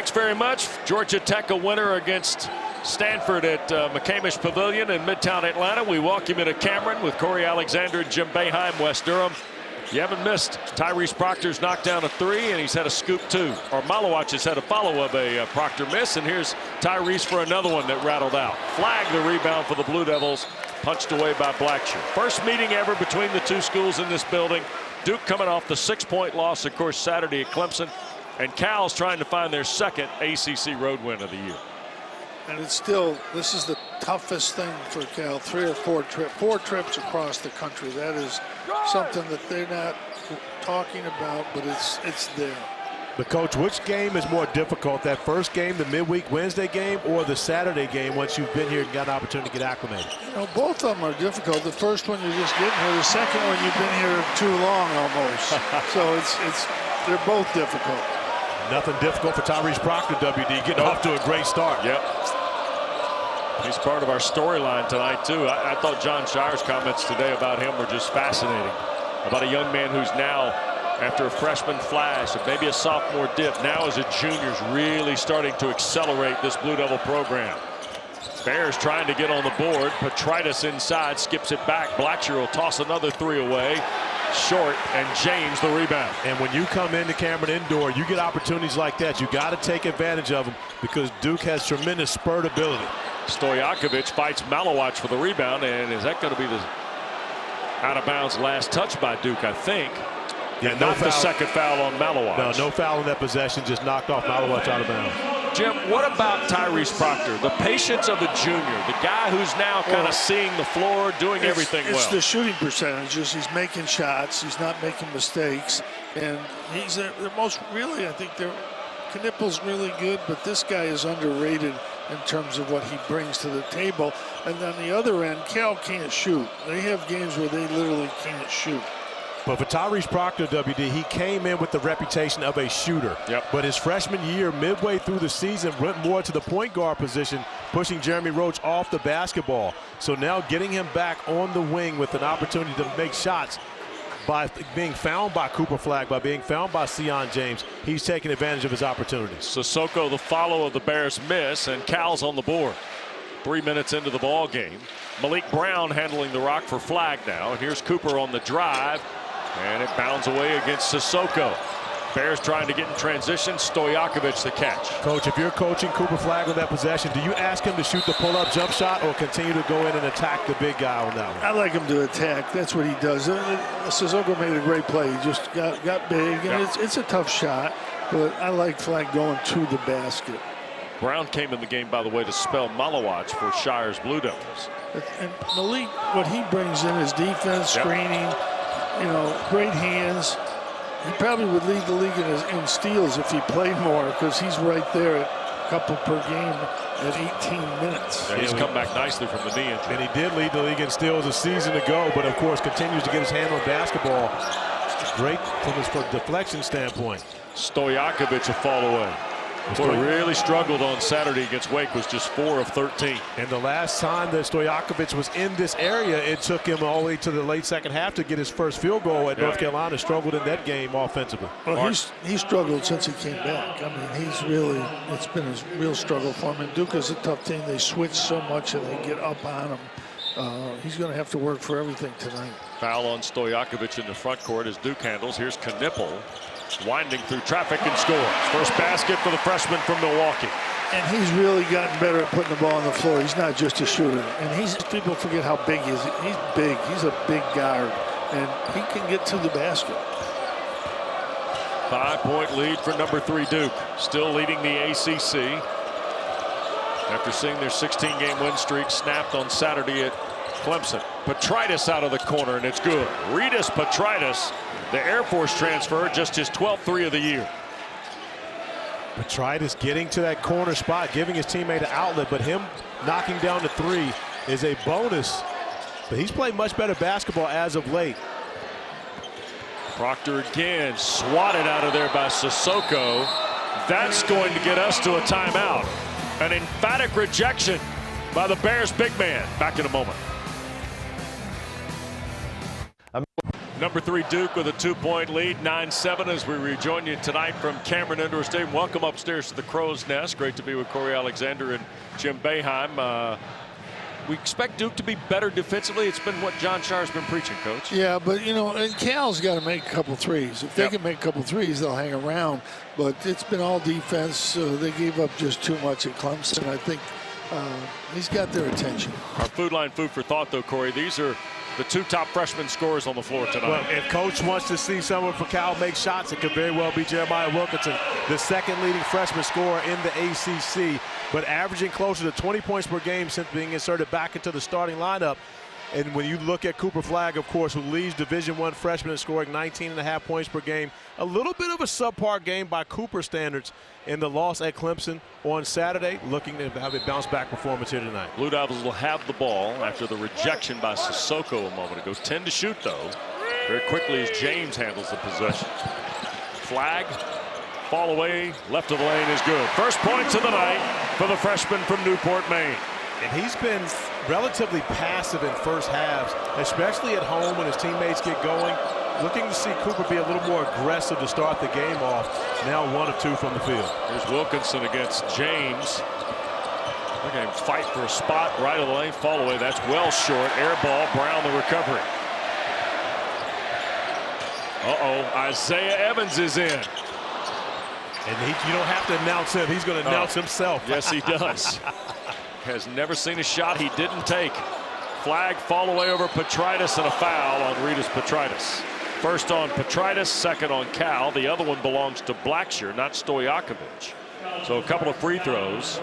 Thanks very much. Georgia Tech a winner against Stanford at McCamish Pavilion in Midtown Atlanta. We welcome you to Cameron with Corey Alexander and Jim Boeheim, West Durham. You haven't missed. Tyrese Proctor's knocked down a 3, and he's had a scoop 2. Or Malawach has had a follow of a Proctor miss, and here's Tyrese for another one that rattled out. Flag the rebound for the Blue Devils, punched away by Blackshear. First meeting ever between the two schools in this building. Duke coming off the 6-point loss, of course, Saturday at Clemson. And Cal's trying to find their second ACC road win of the year. And it's still, this is the toughest thing for Cal. 3 or 4 trips, 4 trips across the country. That is something that they're not talking about, but it's there. But Coach, which game is more difficult? That first game, the midweek Wednesday game, or the Saturday game once you've been here and got an opportunity to get acclimated? You know, both of them are difficult. The first one you're just getting here. The second one you've been here too long almost. So they're both difficult. Nothing difficult for Tyrese Proctor, WD, getting off to a great start. Yep. He's part of our storyline tonight, too. I thought Jon Scheyer's comments today about him were just fascinating. About a young man who's now, after a freshman flash, maybe a sophomore dip, now as a junior is really starting to accelerate this Blue Devil program. Bears trying to get on the board. Petritis inside, skips it back. Blackshear will toss another 3 away. Short, and James the rebound. And when you come into Cameron Indoor, you get opportunities like that. You got to take advantage of them because Duke has tremendous spurt ability. Stojakovic fights Malawach for the rebound, and is that going to be the out-of-bounds last touch by Duke, I think. Yeah, and not the second foul on Malawach. No foul in that possession, just knocked off Malawach out of bounds. Jim, what about Tyrese Proctor? The patience of a junior, the guy who's now kind of seeing the floor, doing everything well. It's the shooting percentages. He's making shots. He's not making mistakes. And he's the most, really, I think Knippel's really good, but this guy is underrated in terms of what he brings to the table. And on the other end, Cal can't shoot. They have games where they literally can't shoot. But for Tyrese Proctor, WD, he came in with the reputation of a shooter. Yep. But his freshman year, midway through the season, went more to the point guard position, pushing Jeremy Roach off the basketball. So now getting him back on the wing with an opportunity to make shots by being found by Cooper Flagg, by being found by Sion James, he's taking advantage of his opportunities. Sissoko the follow of the Bears miss, and Cal's on the board. 3 minutes into the ball game. Malik Brown handling the rock for Flagg now. And here's Cooper on the drive. And it bounds away against Sissoko. Bears trying to get in transition. Stojakovic the catch. Coach, if you're coaching Cooper Flagg on that possession, do you ask him to shoot the pull-up jump shot or continue to go in and attack the big guy on that one? I like him to attack. That's what he does. Sissoko made a great play. He just got big, and it's a tough shot. But I like Flagg going to the basket. Brown came in the game, by the way, to spell Malawach for Scheyer's Blue Devils. And Malik, what he brings in is defense, screening. You know, great hands. He probably would lead the league in steals if he played more because he's right there at a couple per game at 18 minutes. Yeah, he's come back nicely from the knee injury. And he did lead the league in steals a season ago, but of course continues to get his hand on basketball. Great from his deflection standpoint. Stojakovic a fall away. Boy, really struggled on Saturday against Wake, was just 4 of 13. And the last time that Stojakovic was in this area, it took him all the way to the late second half to get his first field goal at North Carolina. Struggled in that game offensively. Well, he's struggled since he came back. I mean, it's been a real struggle for him. And Duke is a tough team. They switch so much and they get up on him. He's going to have to work for everything tonight. Foul on Stojakovic in the front court as Duke handles. Here's Knippel. Winding through traffic and scores. First basket for the freshman from Milwaukee. And he's really gotten better at putting the ball on the floor. He's not just a shooter. And people forget how big he is. He's big. He's a big guard. And he can get to the basket. 5-point lead for number 3 Duke. Still leading the ACC. After seeing their 16-game win streak snapped on Saturday at Clemson. Petritis out of the corner, and it's good. Rydas Petritis, the Air Force transfer, just his 12th 3 of the year. Petritis getting to that corner spot, giving his teammate an outlet, but him knocking down the 3 is a bonus. But he's played much better basketball as of late. Proctor again, swatted out of there by Sissoko. That's going to get us to a timeout. An emphatic rejection by the Bears big man. Back in a moment. Number 3 Duke with a 2-point lead, 9-7 as we rejoin you tonight from Cameron Indoor Stadium. Welcome upstairs to the Crow's Nest. Great to be with Corey Alexander and Jim Boeheim. We expect Duke to be better defensively. It's been what John Shar's been preaching, Coach. Yeah, but, you know, and Cal's got to make a couple threes. If they can make a couple threes, they'll hang around. But it's been all defense. They gave up just too much at Clemson. I think he's got their attention. Our food line food for thought, though, Corey. These are the 2 top freshman scorers on the floor tonight. Well, if Coach wants to see someone for Cal make shots, it could very well be Jeremiah Wilkinson, the 2nd leading freshman scorer in the ACC, but averaging closer to 20 points per game since being inserted back into the starting lineup. And when you look at Cooper Flagg, of course, who leads Division I freshmen in scoring 19.5 points per game, a little bit of a subpar game by Cooper standards in the loss at Clemson on Saturday, looking to have a bounce-back performance here tonight. Blue Devils will have the ball after the rejection by Sissoko a moment ago. 10 to shoot, though, very quickly as James handles the possession. Flagg, fall away, left of the lane is good. First points of the night for the freshman from Newport, Maine. And he's been relatively passive in first halves, especially at home when his teammates get going. Looking to see Cooper be a little more aggressive to start the game off. Now 1 of 2 from the field. Here's Wilkinson against James. Look at him fight for a spot right of the lane. Fall away. That's well short. Air ball. Brown the recovery. Isaiah Evans is in. And you don't have to announce him. He's going to announce himself. Yes, he does. Has never seen a shot he didn't take. Flagg fall away over Petritis and a foul on Rytas Petritis. First on Petritis, second on Cal. The other one belongs to Blackshear, not Stojakovic. So a couple of free throws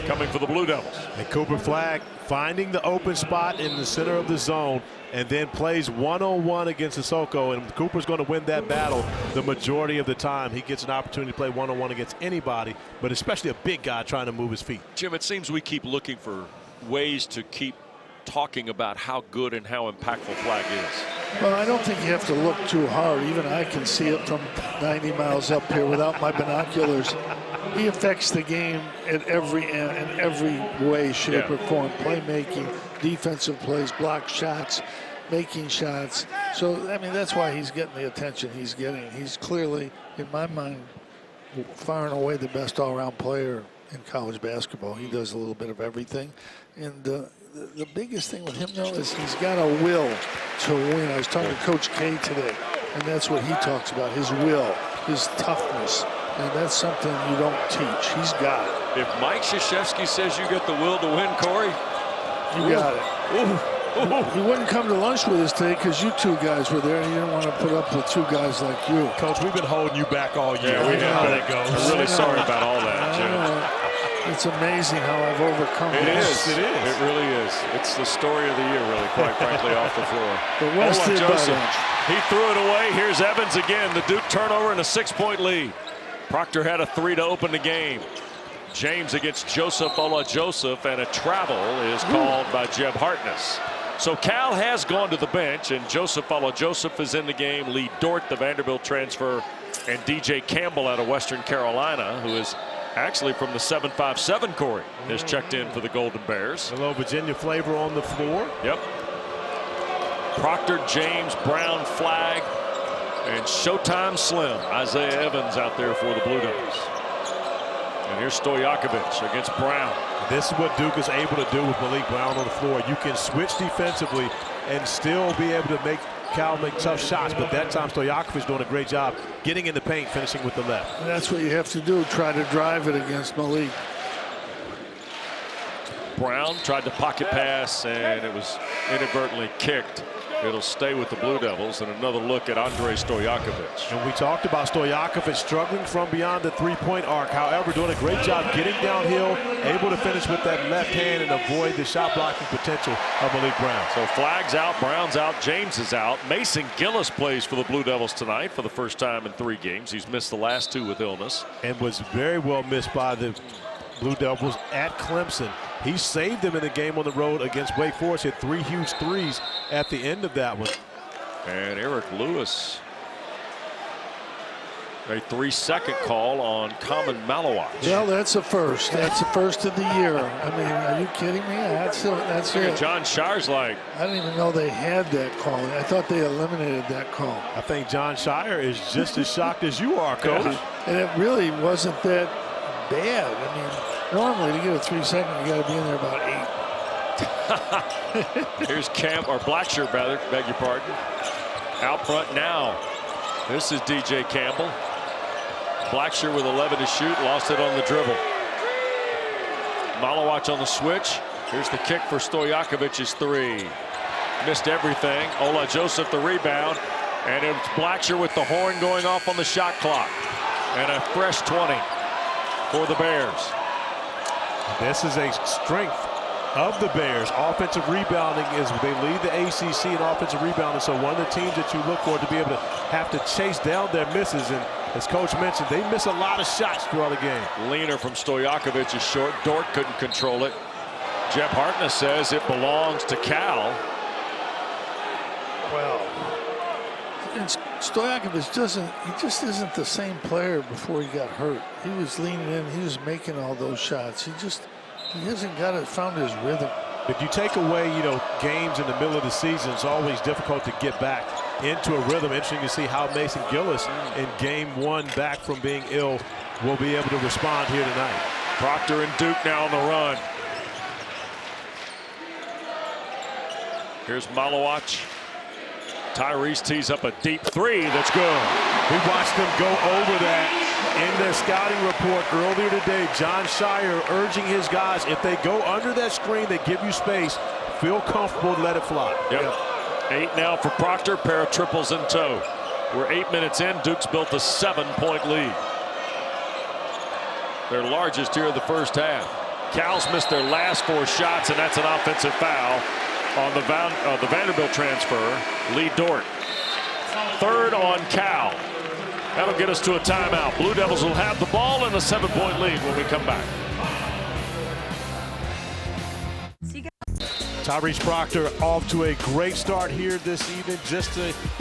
coming for the Blue Devils. And Cooper Flagg finding the open spot in the center of the zone and then plays one-on-one against Sissoko. And Cooper's going to win that battle the majority of the time. He gets an opportunity to play one-on-one against anybody, but especially a big guy trying to move his feet. Jim, it seems we keep looking for ways to keep talking about how good and how impactful Flagg is. Well, I don't think you have to look too hard. Even I can see it from 90 miles up here without my binoculars. He affects the game at every end, in every way, shape, or form. Playmaking, defensive plays, block shots, making shots. So, I mean, that's why he's getting the attention he's getting. He's clearly, in my mind, far and away the best all-around player in college basketball. He does a little bit of everything. And the biggest thing with him, though, is he's got a will to win. I was talking to Coach K today, and that's what he talks about, his will, his toughness. And that's something you don't teach. He's got it. If Mike Krzyzewski says you got the will to win, Corey, you got it. He wouldn't come to lunch with us today because you 2 guys were there, and you didn't want to put up with 2 guys like you. Coach, we've been holding you back all year. Yeah, we have. I'm really sorry about all that, Jim. It's amazing how I've overcome this. It is. It really is. It's the story of the year, really, quite frankly, off the floor. But West did Joseph. He threw it away. Here's Evans again. The Duke turnover and a 6-point lead. Proctor had a 3 to open the game. James against Joseph Ola Joseph, and a travel is called by Jeb Hartness. So Cal has gone to the bench, and Joseph Ola Joseph is in the game. Lee Dort, the Vanderbilt transfer, and DJ Campbell out of Western Carolina, who is actually from the 757 Corey, is checked in for the Golden Bears. A little Virginia flavor on the floor. Yep. Proctor, James, Brown, Flagg, and Showtime Slim, Isaiah Evans out there for the Blue Devils. And here's Stojakovic against Brown. This is what Duke is able to do with Malik Brown on the floor. You can switch defensively and still be able to make Cal make tough shots, but that time Stojakovic is doing a great job getting in the paint, finishing with the left. And that's what you have to do, try to drive it against Malik. Brown tried to pocket pass, and it was inadvertently kicked. It'll stay with the Blue Devils, and another look at Andrei Stojakovic. And we talked about Stojakovic struggling from beyond the three-point arc. However, doing a great job getting downhill, able to finish with that left hand and avoid the shot blocking potential of Malik Brown. So Flagg's out, Brown's out, James is out. Mason Gillis plays for the Blue Devils tonight for the first time in 3 games. He's missed the last 2 with illness. And was very well missed by the Blue Devils at Clemson. He saved them in the game on the road against Wake Forest. Hit 3 huge threes at the end of that one. And Eric Lewis A 3-second call on Common Malawach. Well, that's a first. That's the first of the year. I mean, are you kidding me? That's it. John Shire's like, I didn't even know they had that call. I thought they eliminated that call. I think John Shire is just as shocked as you are, Coach. And it really wasn't that bad. I mean, normally to get a 3-second, you got to be in there about 8. Here's Blackshear, rather, beg your pardon. Out front now. This is DJ Campbell. Blackshear with 11 to shoot, lost it on the dribble. Malawach on the switch. Here's the kick for Stojakovic's 3. Missed everything. Ola Joseph the rebound. And it's Blackshear with the horn going off on the shot clock. And a fresh 20 for the Bears. This is a strength of the Bears. Offensive rebounding is, they lead the ACC in offensive rebounding. So one of the teams that you look for to be able to have to chase down their misses. And as Coach mentioned, they miss a lot of shots throughout the game. Leaner from Stojakovic is short. Dort couldn't control it. Jeff Hartness says it belongs to Cal. Well, and Stojakovic just isn't the same player before he got hurt. He was leaning in, he was making all those shots. He hasn't found his rhythm. If you take away, games in the middle of the season, it's always difficult to get back into a rhythm. Interesting to see how Mason Gillis in game 1 back from being ill will be able to respond here tonight. Proctor and Duke now on the run. Here's Malawach. Tyrese tees up a deep 3 that's good. We watched them go over that in their scouting report earlier today. John Shire urging his guys, if they go under that screen, they give you space, feel comfortable to let it fly. Yep. 8 now for Proctor, pair of triples in tow. We're 8 minutes in. Duke's built a 7-point lead. Their largest here of the first half. Cal's missed their last 4 shots, and that's an offensive foul on the Vanderbilt transfer, Lee Dort. 3rd on Cal. That'll get us to a timeout. Blue Devils will have the ball and a 7-point lead when we come back. Tyrese Proctor off to a great start here this evening,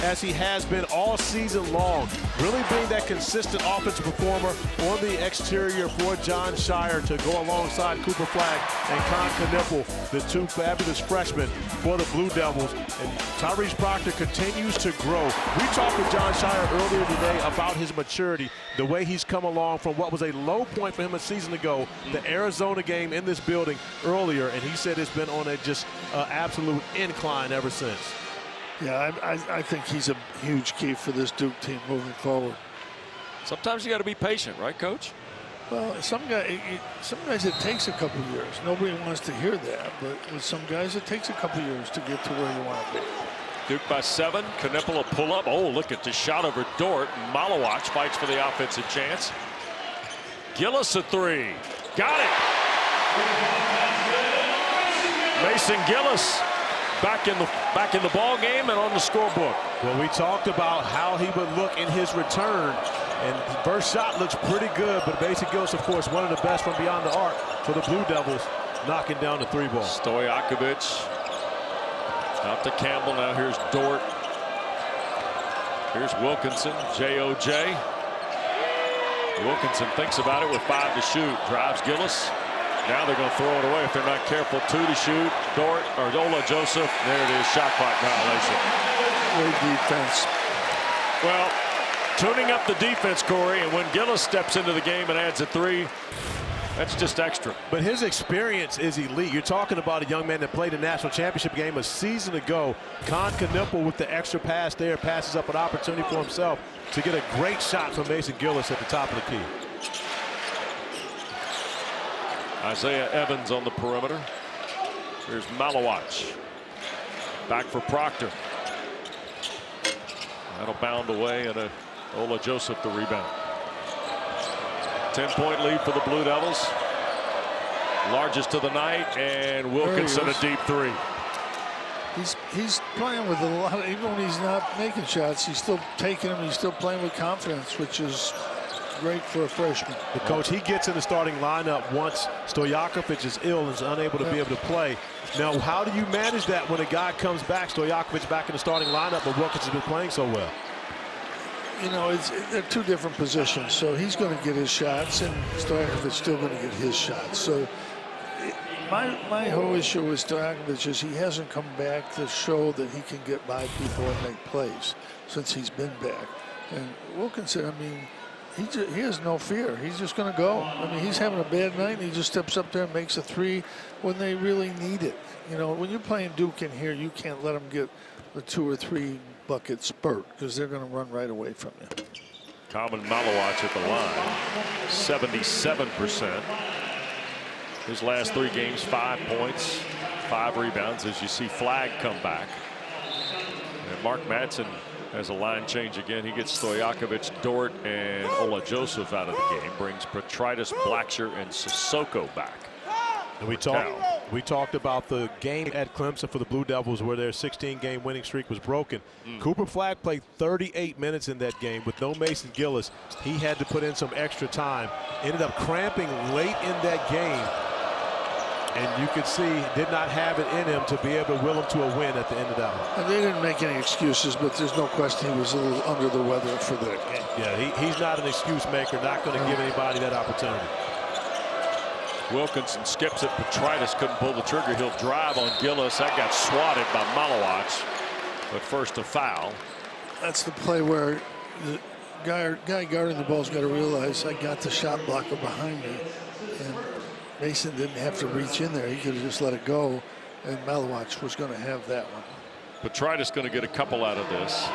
as he has been all season long. Really being that consistent offensive performer on the exterior for John Shire to go alongside Cooper Flagg and Con Knippel, the 2 fabulous freshmen for the Blue Devils. And Tyrese Proctor continues to grow. We talked with John Shire earlier today about his maturity, the way he's come along from what was a low point for him a season ago, the Arizona game in this building earlier, and he said it's been on a absolute incline ever since. Yeah, I think he's a huge key for this Duke team moving forward. Sometimes you got to be patient, right, Coach? Well, some guys it takes a couple years. Nobody wants to hear that, but with some guys it takes a couple years to get to where you want to be. Duke by 7. Knippel a pull up. Oh, look at the shot over Dort. Malawach fights for the offensive chance. Gillis a 3. Got it. Mason Gillis back in the ball game and on the scorebook. Well, we talked about how he would look in his return, and the first shot looks pretty good, but Mason Gillis, of course, one of the best from beyond the arc for the Blue Devils, knocking down the 3 ball. Stojakovic out to Campbell. Now here's Dort. Here's Wilkinson, J.O.J. Wilkinson thinks about it with 5 to shoot. Drives Gillis. Now they're going to throw it away if they're not careful. 2 to shoot. Dort or Ola Joseph. There it is. Shot clock violation. Great defense. Well, tuning up the defense, Corey, and when Gillis steps into the game and adds a 3, that's just extra. But his experience is elite. You're talking about a young man that played a national championship game a season ago. Con Knippel with the extra pass there passes up an opportunity for himself to get a great shot from Mason Gillis at the top of the key. Isaiah Evans on the perimeter. Here's Malawach. Back for Proctor. That'll bound away, and Ola Joseph the rebound. 10-point lead for the Blue Devils. Largest of the night, and Wilkinson a deep 3. He's playing with a lot of, even when he's not making shots, he's still taking them. He's still playing with confidence, which is great for a freshman. The coach, he gets in the starting lineup once Stojakovic is ill and is unable to be able to play. Now, how do you manage that when a guy comes back, Stojakovic back in the starting lineup, but Wilkins has been playing so well? you know, they're two different positions. So he's going to get his shots, and Stojakovic's still going to get his shots. So my whole issue with Stojakovic is he hasn't come back to show that he can get by people and make plays since he's been back. And Wilkinson, I mean, he has no fear. He's just going to go. I mean, he's having a bad night, and he just steps up there and makes a three when they really need it. You know, when you're playing Duke in here, you can't let them get the 2 or 3 bucket spurt because they're going to run right away from you. Common Malowacz at the line, 77%. His last 3 games, 5 points, 5 rebounds. As you see Flagg come back. And Mark Madsen has a line change again. He gets Stojakovic, Dort, and Ola Joseph out of the game. Brings Petritis, Blacksher, and Sissoko back. And we talked about the game at Clemson for the Blue Devils where their 16-game winning streak was broken. Cooper Flagg played 38 minutes in that game with no Mason Gillis. He had to put in some extra time. Ended up cramping late in that game. And you could see did not have it in him to be able to will him to a win at the end of that one. And they didn't make any excuses, but there's no question he was a little under the weather for that game. Yeah, he's not an excuse maker, not going to give anybody that opportunity. Wilkinson skips it. Petritis couldn't pull the trigger. He'll drive on Gillis. That got swatted by Malowacz. But first a foul. That's the play where the guy guarding the ball's got to realize I got the shot blocker behind me. And Mason didn't have to reach in there. He could have just let it go. And Malowacz was going to have that one. Petritis going to get a couple out of this.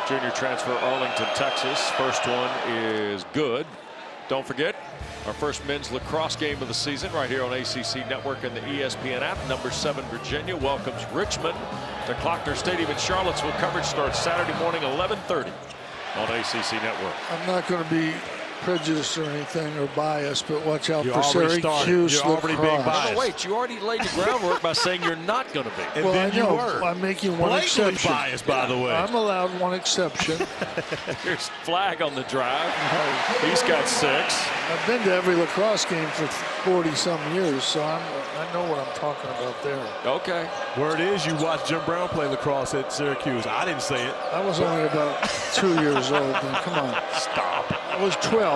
Junior transfer, Arlington, Texas. First one is good. Don't forget, our first men's lacrosse game of the season right here on ACC Network and the ESPN app. Number 7 Virginia welcomes Richmond to Klockner Stadium in Charlottesville. Coverage starts Saturday morning 11:30 on ACC Network. I'm not going to be prejudiced or anything or biased, but watch out for Syracuse. You're already being biased. Oh, wait, you already laid the groundwork by saying you're not going to be. And well, then I know. you were. I'm making one Blatantly exception. biased, by the way. I'm allowed one exception. Here's Flagg on the drive. He's got 6. I've been to every lacrosse game for 40-some years, so I know what I'm talking about there. Okay. Word is you watched Jim Brown play lacrosse at Syracuse. I didn't say it. I was only about 2 years old then. Come on. Stop. I was 12.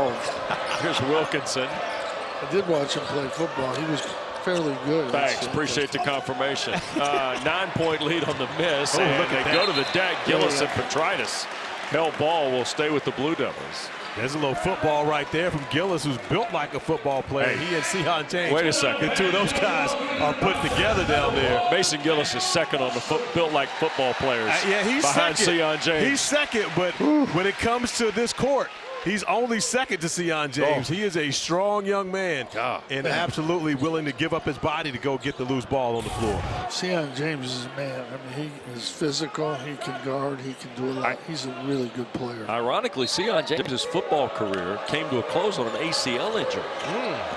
Here's Wilkinson. I did watch him play football. He was fairly good. Thanks. Appreciate the confirmation. 9-point lead on the miss. Oh, and look at they that. go to the deck. Gillis and Petritis. Hell ball will stay with the Blue Devils. There's a little football right there from Gillis, who's built like a football player. Hey. He and Sihon James. Wait a second. The 2 of those guys are put together down there. Mason Gillis is second on the built like football players. Yeah, he's behind second. Sihon James. He's second, but when it comes to this court, he's only second to Sihon James. Oh. He is a strong young man God. and absolutely willing to give up his body to go get the loose ball on the floor. Sihon James is a man. I mean, he is physical. He can guard. He can do a lot. He's a really good player. Ironically, Sihon James' football career came to a close on an ACL injury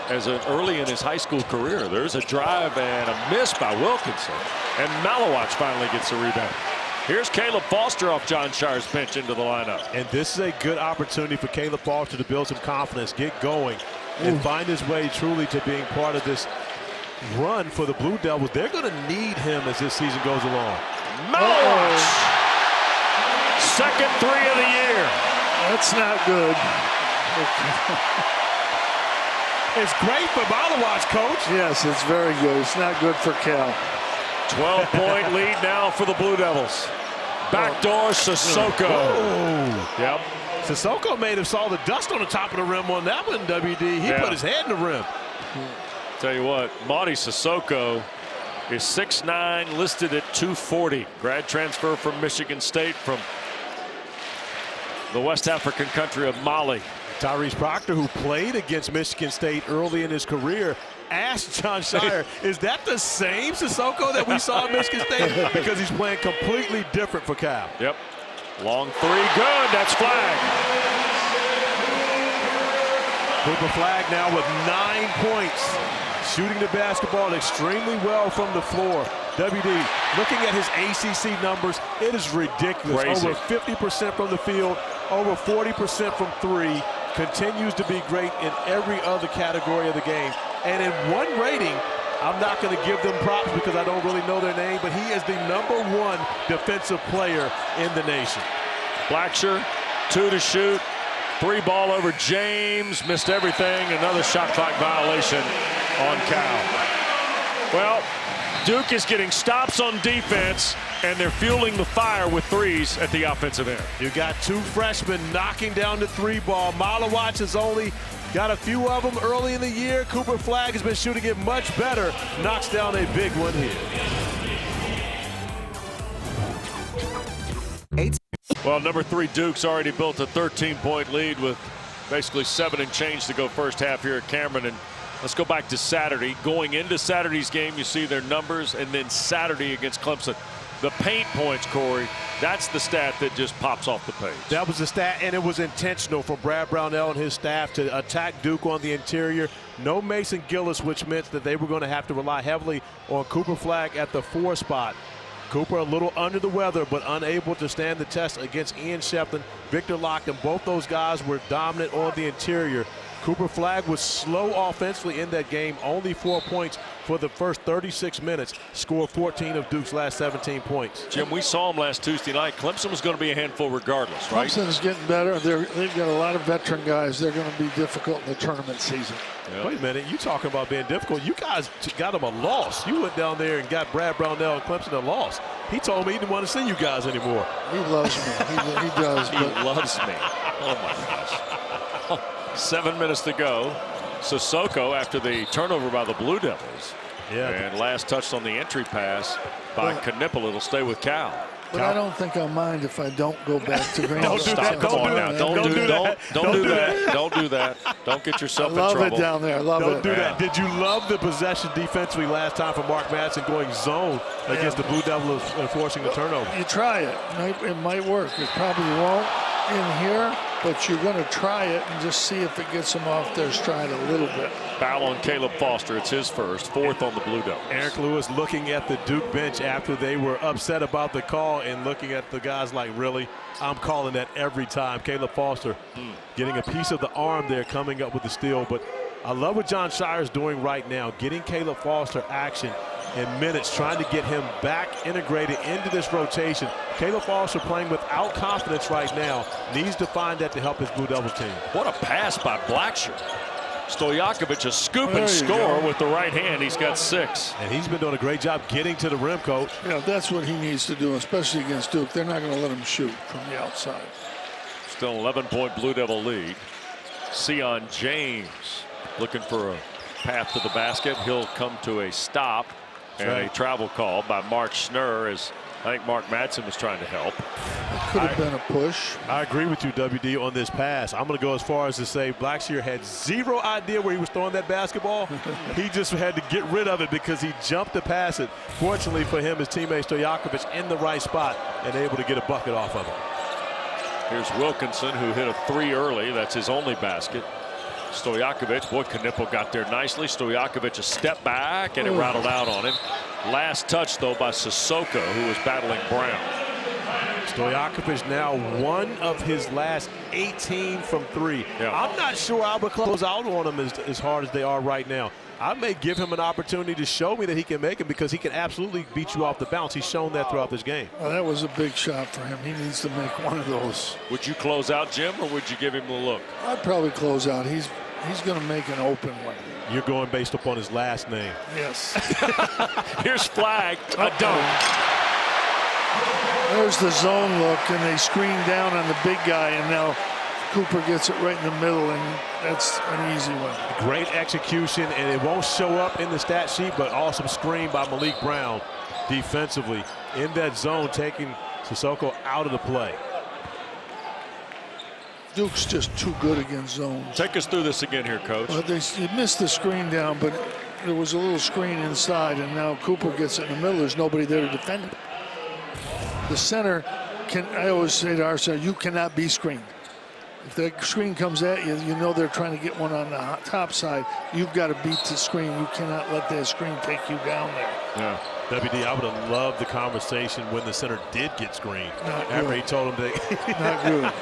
as early in his high school career. There's a drive and a miss by Wilkinson, and Malowacz finally gets a rebound. Here's Caleb Foster off John Shire's bench into the lineup. And this is a good opportunity for Caleb Foster to build some confidence, get going, and find his way truly to being part of this run for the Blue Devils. They're going to need him as this season goes along. Malowacz! Second 3 of the year. That's not good. It's great for Malowacz, Coach. Yes, it's very good. It's not good for Cal. 12-point lead now for the Blue Devils. Backdoor Sissoko. Oh. Yep. Sissoko made him saw the dust on the top of the rim on that one, WD. He put his head in the rim. Tell you what, Mady Sissoko is 6'9", listed at 240. Grad transfer from Michigan State from the West African country of Mali. Tyrese Proctor, who played against Michigan State early in his career, asked John Shire, is that the same Sissoko that we saw at Michigan State? Because he's playing completely different for Cal. Yep. Long 3, good. That's Flagg. Cooper Flagg now with 9 points. Shooting the basketball extremely well from the floor. WD, looking at his ACC numbers, it is ridiculous. Crazy. Over 50% from the field, over 40% from 3. Continues to be great in every other category of the game. And in one rating, I'm not going to give them props because I don't really know their name, but he is the #1 defensive player in the nation. Blacksher, 2 to shoot. 3 ball over James. Missed everything. Another shot clock violation on Cal. Well, Duke is getting stops on defense, and they're fueling the fire with threes at the offensive end. You got 2 freshmen knocking down the 3 ball. Malawacz has only got a few of them early in the year. Cooper Flagg has been shooting it much better. Knocks down a big one here. Well, number 3 Duke's already built a 13-point lead with basically 7 and change to go first half here at Cameron. And let's go back to Saturday. Going into Saturday's game, you see their numbers, and then Saturday against Clemson. The paint points, Corey, that's the stat that just pops off the page. That was the stat, and it was intentional from Brad Brownell and his staff to attack Duke on the interior. No Mason Gillis, which meant that they were going to have to rely heavily on Cooper Flagg at the 4 spot. Cooper a little under the weather, but unable to stand the test against Ian Shepton, Victor Lockton. Both those guys were dominant on the interior. Cooper Flagg was slow offensively in that game, only 4 points for the first 36 minutes, scored 14 of Duke's last 17 points. Jim, we saw him last Tuesday night. Clemson was going to be a handful regardless, right? Clemson's getting better. They've got a lot of veteran guys. They're going to be difficult in the tournament season. Yep. Wait a minute, you talking about being difficult? You guys got them a loss. You went down there and got Brad Brownell and Clemson a loss. He told me he didn't want to see you guys anymore. He loves me. He does. He loves me. Oh, my gosh. 7 minutes to go. Sissoko after the turnover by the Blue Devils. Yeah. And last touched on the entry pass by Knipple. It'll stay with Cal. But I don't think I'll mind if I don't go back to Green. Don't do that. Come on now. Don't do that. Don't do that. Don't do that. Don't get yourself in trouble. Love it down there. Love it. Don't do that. Did you love the possession defensively last time for Mark Madsen going zone against the Blue Devils enforcing the turnover? You try it. It might work. It probably won't in here, but you're going to try it and just see if it gets them off their stride a little bit. Foul on Caleb Foster. It's his first. 4th on the Blue Devils. Eric Lewis looking at the Duke bench after they were upset about the call and looking at the guys like, really? I'm calling that every time. Caleb Foster getting a piece of the arm there, coming up with the steal. But I love what Jon Scheyer's doing right now, getting Caleb Foster action in minutes, trying to get him back integrated into this rotation. Caleb Foster playing without confidence right now, needs to find that to help his Blue Devils team. What a pass by Blacksher. Stojakovic a scoop There and you score go. with the right hand. He's got 6. And he's been doing a great job getting to the rim, Coach. Yeah, that's what he needs to do, especially against Duke. They're not going to let him shoot from the outside. Still 11-point Blue Devil lead. Sion James looking for a path to the basket. He'll come to a stop and a travel call by Mark Schnurr, as I think Mark Madsen was trying to help. It could have been a push. I agree with you, WD, on this pass. I'm going to go as far as to say Blackshear had zero idea where he was throwing that basketball. He just had to get rid of it because he jumped to pass it. Fortunately for him, his teammate Stojakovic in the right spot and able to get a bucket off of it. Here's Wilkinson, who hit a 3 early. That's his only basket. Stojakovic, boy, Knipple got there nicely. Stojakovic a step back, and it rattled out on him. Last touch, though, by Sissoko, who was battling Brown. Stojakovic now 1 of his last 18 from 3. Yeah. I'm not sure I would close out on him as hard as they are right now. I may give him an opportunity to show me that he can make him, because he can absolutely beat you off the bounce. He's shown that throughout this game. Well, that was a big shot for him. He needs to make one of those. Would you close out, Jim, or would you give him the look? I'd probably close out. He's going to make an open one. You're going based upon his last name. Yes. Here's Flagg, a dunk. There's the zone look, and they screen down on the big guy, and now Cooper gets it right in the middle, and that's an easy one. Great execution, and it won't show up in the stat sheet, but awesome screen by Malik Brown defensively in that zone, taking Sissoko out of the play. Duke's just too good against zones. Take us through this again here, Coach. Well, they missed the screen down, but there was a little screen inside, and now Cooper gets it in the middle. There's nobody there to defend it. The center I always say to our center, you cannot be screened. If that screen comes at you, you know they're trying to get one on the top side. You've got to beat the screen. You cannot let that screen take you down there. Yeah. WD, I would have loved the conversation when the center did get screened. After he told him that. Not good.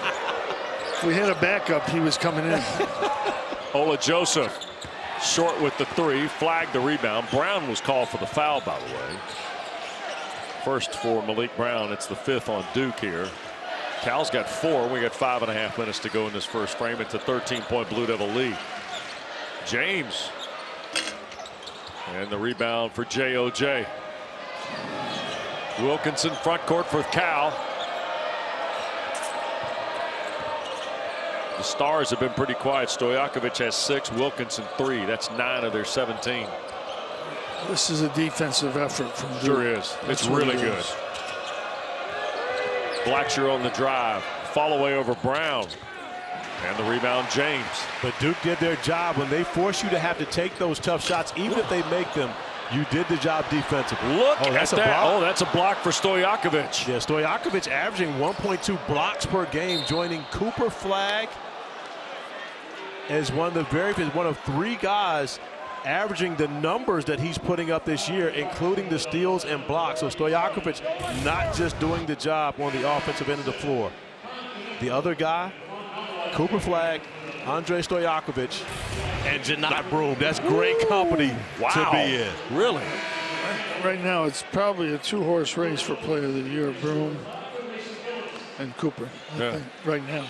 If we had a backup, he was coming in. Ola Joseph short with the 3, flagged the rebound. Brown was called for the foul, by the way. First for Malik Brown. It's the 5th on Duke here. Cal's got 4. We got 5.5 minutes to go in this first frame. It's a 13-point Blue Devil lead. James. And the rebound for J.O.J. Wilkinson front court for Cal. The Stars have been pretty quiet. Stojakovic has 6, Wilkinson 3. That's 9 of their 17. This is a defensive effort from Duke. Sure is. It's really good. Blacksher on the drive. Fall away over Brown. And the rebound, James. But Duke did their job. When they force you to have to take those tough shots, even if they make them, you did the job defensively. Look at that. Oh, that's a block for Stojakovic. Yeah, Stojakovic averaging 1.2 blocks per game, joining Cooper Flagg as one of 3 guys averaging the numbers that he's putting up this year, including the steals and blocks. So Stojakovic not just doing the job on the offensive end of the floor. The other guy, Cooper Flagg, Andre Stojakovic, and Janot Broome. That's great company to be in. Really? Right now, it's probably a 2-horse race for Player of the Year, Broome and Cooper. I think right now.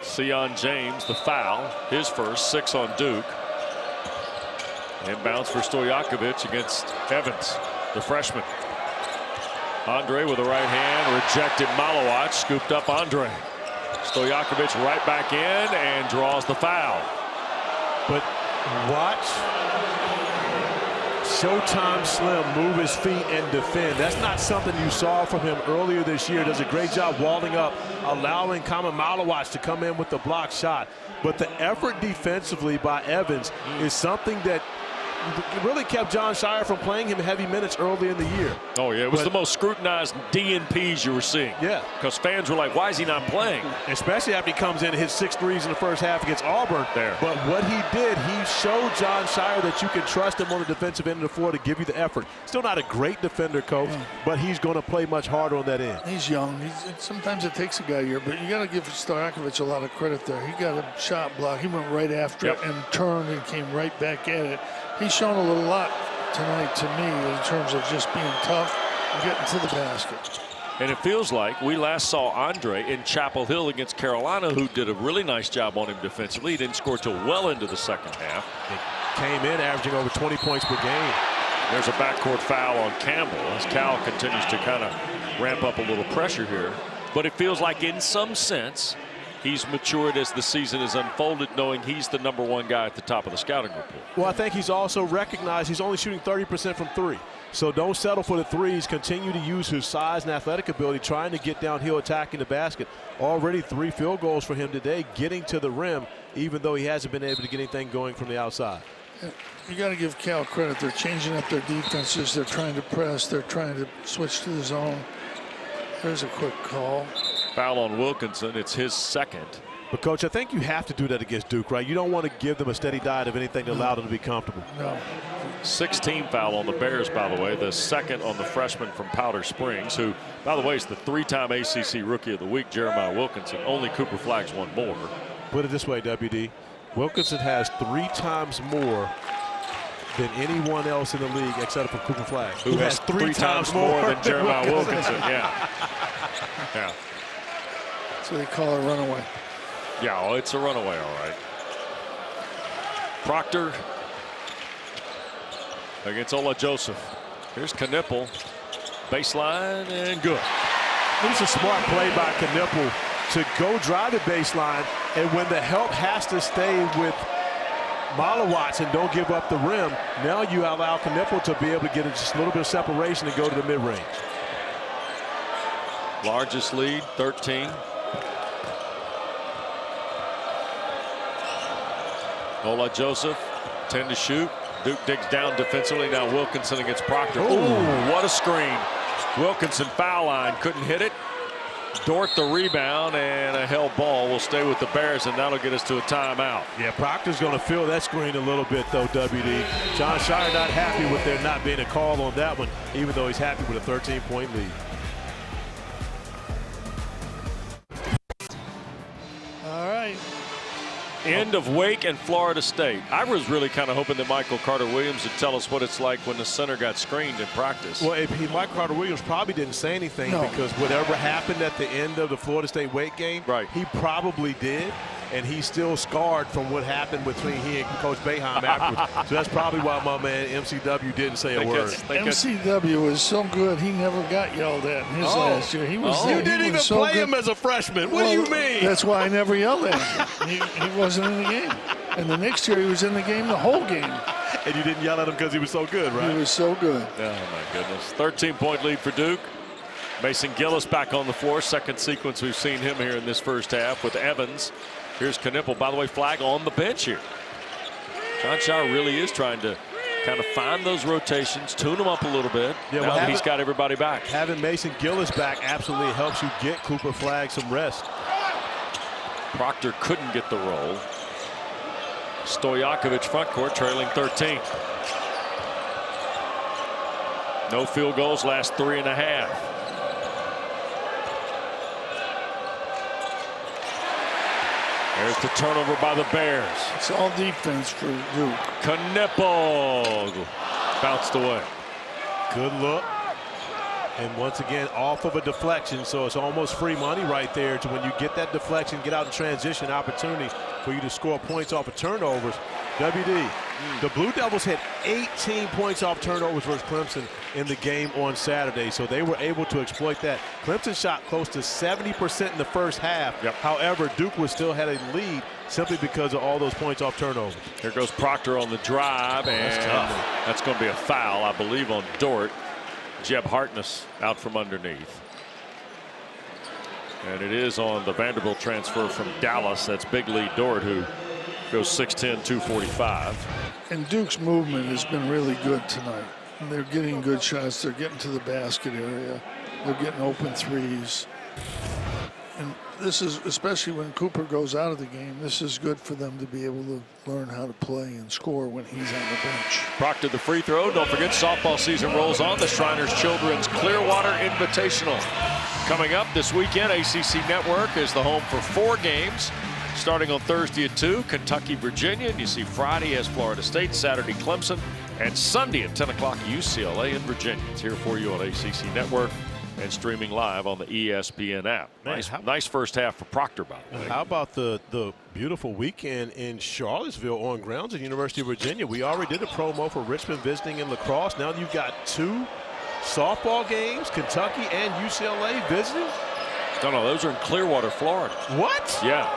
Sion James, the foul, his first, 6 on Duke. Inbounds for Stojakovic against Evans, the freshman. Andre with the right hand, rejected Malowacz, scooped up Andre. Stojakovic right back in and draws the foul. But watch Showtime Slim move his feet and defend. That's not something you saw from him earlier this year. Does a great job walling up, allowing Kama Malowacz to come in with the block shot. But the effort defensively by Evans is something that really kept Jon Scheyer from playing him heavy minutes early in the year. Oh, yeah, it was the most scrutinized DNPs you were seeing. Yeah. Because fans were like, why is he not playing? Especially after he comes in and hits 6 threes in the first half against Auburn. There. But what he did, he showed Jon Scheyer that you can trust him on the defensive end of the floor to give you the effort. Still not a great defender, Coach, but he's going to play much harder on that end. He's young. Sometimes it takes a guy a year, but you got to give Stojakovic a lot of credit there. He got a shot block. He went right after it and turned and came right back at it. He's shown a lot tonight to me in terms of just being tough and getting to the basket. And it feels like we last saw Andre in Chapel Hill against Carolina, who did a really nice job on him defensively. He didn't score till well into the second half. He came in averaging over 20 points per game. There's a backcourt foul on Campbell as Cal continues to kind of ramp up a little pressure here. But it feels like in some sense he's matured as the season has unfolded, knowing he's the #1 guy at the top of the scouting report. Well, I think he's also recognized he's only shooting 30% from 3. So don't settle for the threes. Continue to use his size and athletic ability, trying to get downhill, attacking the basket. Already 3 field goals for him today, getting to the rim, even though he hasn't been able to get anything going from the outside. You got to give Cal credit. They're changing up their defenses. They're trying to press. They're trying to switch to the zone. There's a quick call. Foul on Wilkinson. It's his second. But, Coach, I think you have to do that against Duke, right? You don't want to give them a steady diet of anything to allow them to be comfortable. No. 16 foul on the Bears, by the way. The second on the freshman from Powder Springs, who, by the way, is the 3-time ACC Rookie of the Week, Jeremiah Wilkinson. Only Cooper Flagg's one more. Put it this way, WD. Wilkinson has 3 times more than anyone else in the league except for Cooper Flagg, who has 3 times more than Jeremiah Wilkinson. Yeah. Yeah. So they call it a runaway. Yeah, well, it's a runaway, all right. Proctor against Ola Joseph. Here's Knipple. Baseline and good. It was a smart play by Knipple to go drive the baseline, and when the help has to stay with Malowacz and don't give up the rim, now you allow Knipple to be able to get just a little bit of separation and go to the mid-range. Largest lead, 13. Ola Joseph, 10 to shoot. Duke digs down defensively. Now Wilkinson against Proctor. Ooh, what a screen. Wilkinson foul line, couldn't hit it. Dort the rebound, and a held ball will stay with the Bears, and that'll get us to a timeout. Yeah, Proctor's going to feel that screen a little bit, though, WD. Jon Scheyer not happy with there not being a call on that one, even though he's happy with a 13-point lead. All right. End of Wake and Florida State. I was really kind of hoping that Michael Carter-Williams would tell us what it's like when the center got screened in practice. Well, Michael Carter-Williams probably didn't say anything because whatever happened at the end of the Florida State Wake game, he probably did. And he's still scarred from what happened between he and Coach Boeheim afterwards. So that's probably why my man MCW didn't say a word. MCW was so good, he never got yelled at in his last year. He was. You didn't even play him as a freshman. What do you mean? That's why I never yelled at him. He wasn't in the game. And the next year he was in the game the whole game. And you didn't yell at him because he was so good, right? He was so good. Oh, my goodness. 13-point lead for Duke. Mason Gillis back on the floor. Second sequence we've seen him here in this first half with Evans. Here's Knippel, by the way, flag on the bench here. Jon Scheyer really is trying to kind of find those rotations, tune them up a little bit. Yeah, now that he's got everybody back. Having Mason Gillis back absolutely helps you get Cooper Flagg some rest. Proctor couldn't get the roll. Stojakovic front court trailing 13. No field goals last 3.5. There's the turnover by the Bears. It's all defense for Duke. Knippel bounced away. Good look. And once again, off of a deflection, so it's almost free money right there to when you get that deflection, get out in transition, opportunity for you to score points off of turnovers. WD, the Blue Devils had 18 points off turnovers versus Clemson in the game on Saturday, so they were able to exploit that. Clemson shot close to 70% in the first half. However, Duke was still had a lead simply because of all those points off turnovers. Here goes Proctor on the drive, and that's going to be a foul, I believe, on Dort. Jeb Hartness out from underneath. And it is on the Vanderbilt transfer from Dallas. That's Big Lee Dort, who goes 6'10", 245. And Duke's movement has been really good tonight. And they're getting good shots. They're getting to the basket area. They're getting open threes. And this is, especially when Cooper goes out of the game, this is good for them to be able to learn how to play and score when he's on the bench. Proctor the free throw. Don't forget, softball season rolls on. The Shriners Children's Clearwater Invitational coming up this weekend. ACC Network is the home for 4 games. Starting on Thursday at 2, Kentucky, Virginia. And you see Friday as Florida State, Saturday Clemson, and Sunday at 10 o'clock UCLA in Virginia. It's here for you on ACC Network and streaming live on the ESPN app. Nice first half for Proctor, by the way. How about the beautiful weekend in Charlottesville on grounds at University of Virginia? We already did a promo for Richmond visiting in lacrosse. Now you've got 2 softball games, Kentucky and UCLA visiting. No, those are in Clearwater, Florida. What? Yeah,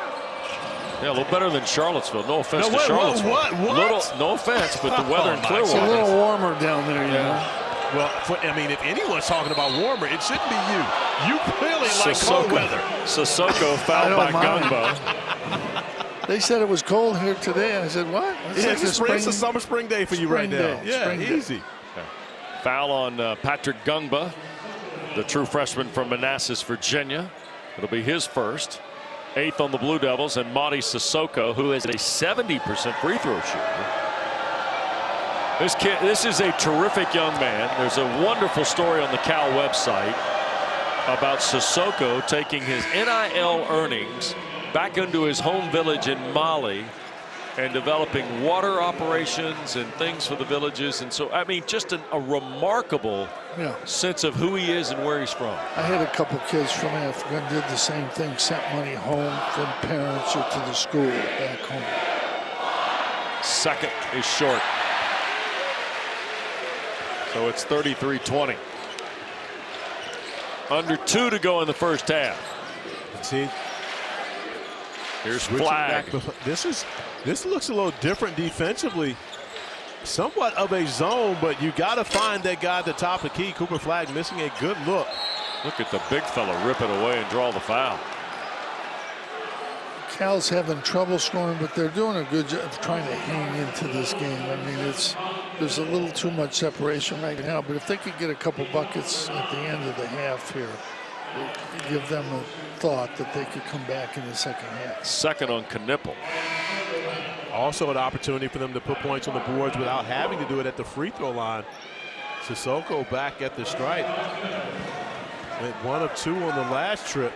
a little better than Charlottesville. No offense to Charlottesville. What? No offense, but the weather in Clearwater. It's a little warmer down there, you know. Well, I mean, if anyone's talking about warmer, it shouldn't be you. You clearly like cold weather. Sissoko fouled by Gumbo. They said it was cold here today, and I said, what? It's a summer spring day for you right now. Yeah, easy. Okay. Foul on Patrick Gungba, the true freshman from Manassas, Virginia. It'll be his first. 8th on the Blue Devils, and Mady Sissoko, who is a 70% free throw shooter. This is a terrific young man. There's a wonderful story on the Cal website about Sissoko taking his NIL earnings back into his home village in Mali and developing water operations and things for the villages. And so, I mean, just a remarkable sense of who he is and where he's from. I had a couple kids from Africa and did the same thing, sent money home from parents or to the school back home. Second is short. So it's 33-20. Under 2 to go in the first half. See, here's Flagg. This looks a little different defensively. Somewhat of a zone, but you got to find that guy at the top of the key. Cooper Flagg missing a good look. Look at the big fella rip it away and draw the foul. Cal's having trouble scoring, but they're doing a good job of trying to hang into this game. I mean, there's a little too much separation right now, but if they could get a couple buckets at the end of the half here, it would give them a thought that they could come back in the second half. Second on Knippel. Also an opportunity for them to put points on the boards without having to do it at the free throw line. Sissoko back at the stripe. Went 1 of 2 on the last trip.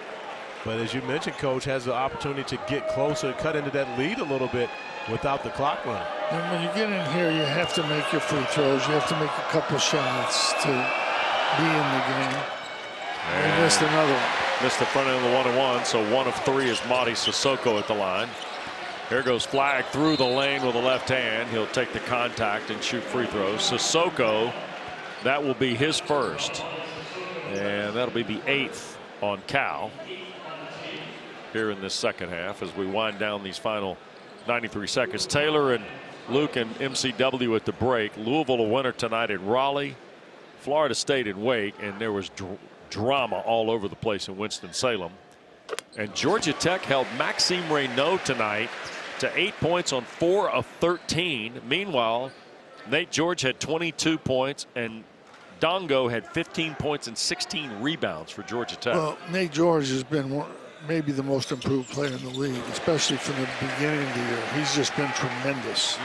But as you mentioned, Coach, has the opportunity to get closer and cut into that lead a little bit without the clock running. And when you get in here, you have to make your free throws. You have to make a couple shots to be in the game. And he missed another one. Missed the front end of the 1-1, so 1 of 3 is Mady Sissoko at the line. Here goes Flagg through the lane with the left hand. He'll take the contact and shoot free throws. Sissoko, that will be his first. And that'll be the 8th on Cal here in this second half as we wind down these final 93 seconds. Taylor and Luke and MCW at the break. Louisville a winner tonight at Raleigh. Florida State at Wake, and there was drama all over the place in Winston-Salem. And Georgia Tech held Maxime Reynaud tonight to 8 points on 4 of 13. Meanwhile, Nate George had 22 points and Dongo had 15 points and 16 rebounds for Georgia Tech. Well, Nate George has been maybe the most improved player in the league, especially from the beginning of the year. He's just been tremendous.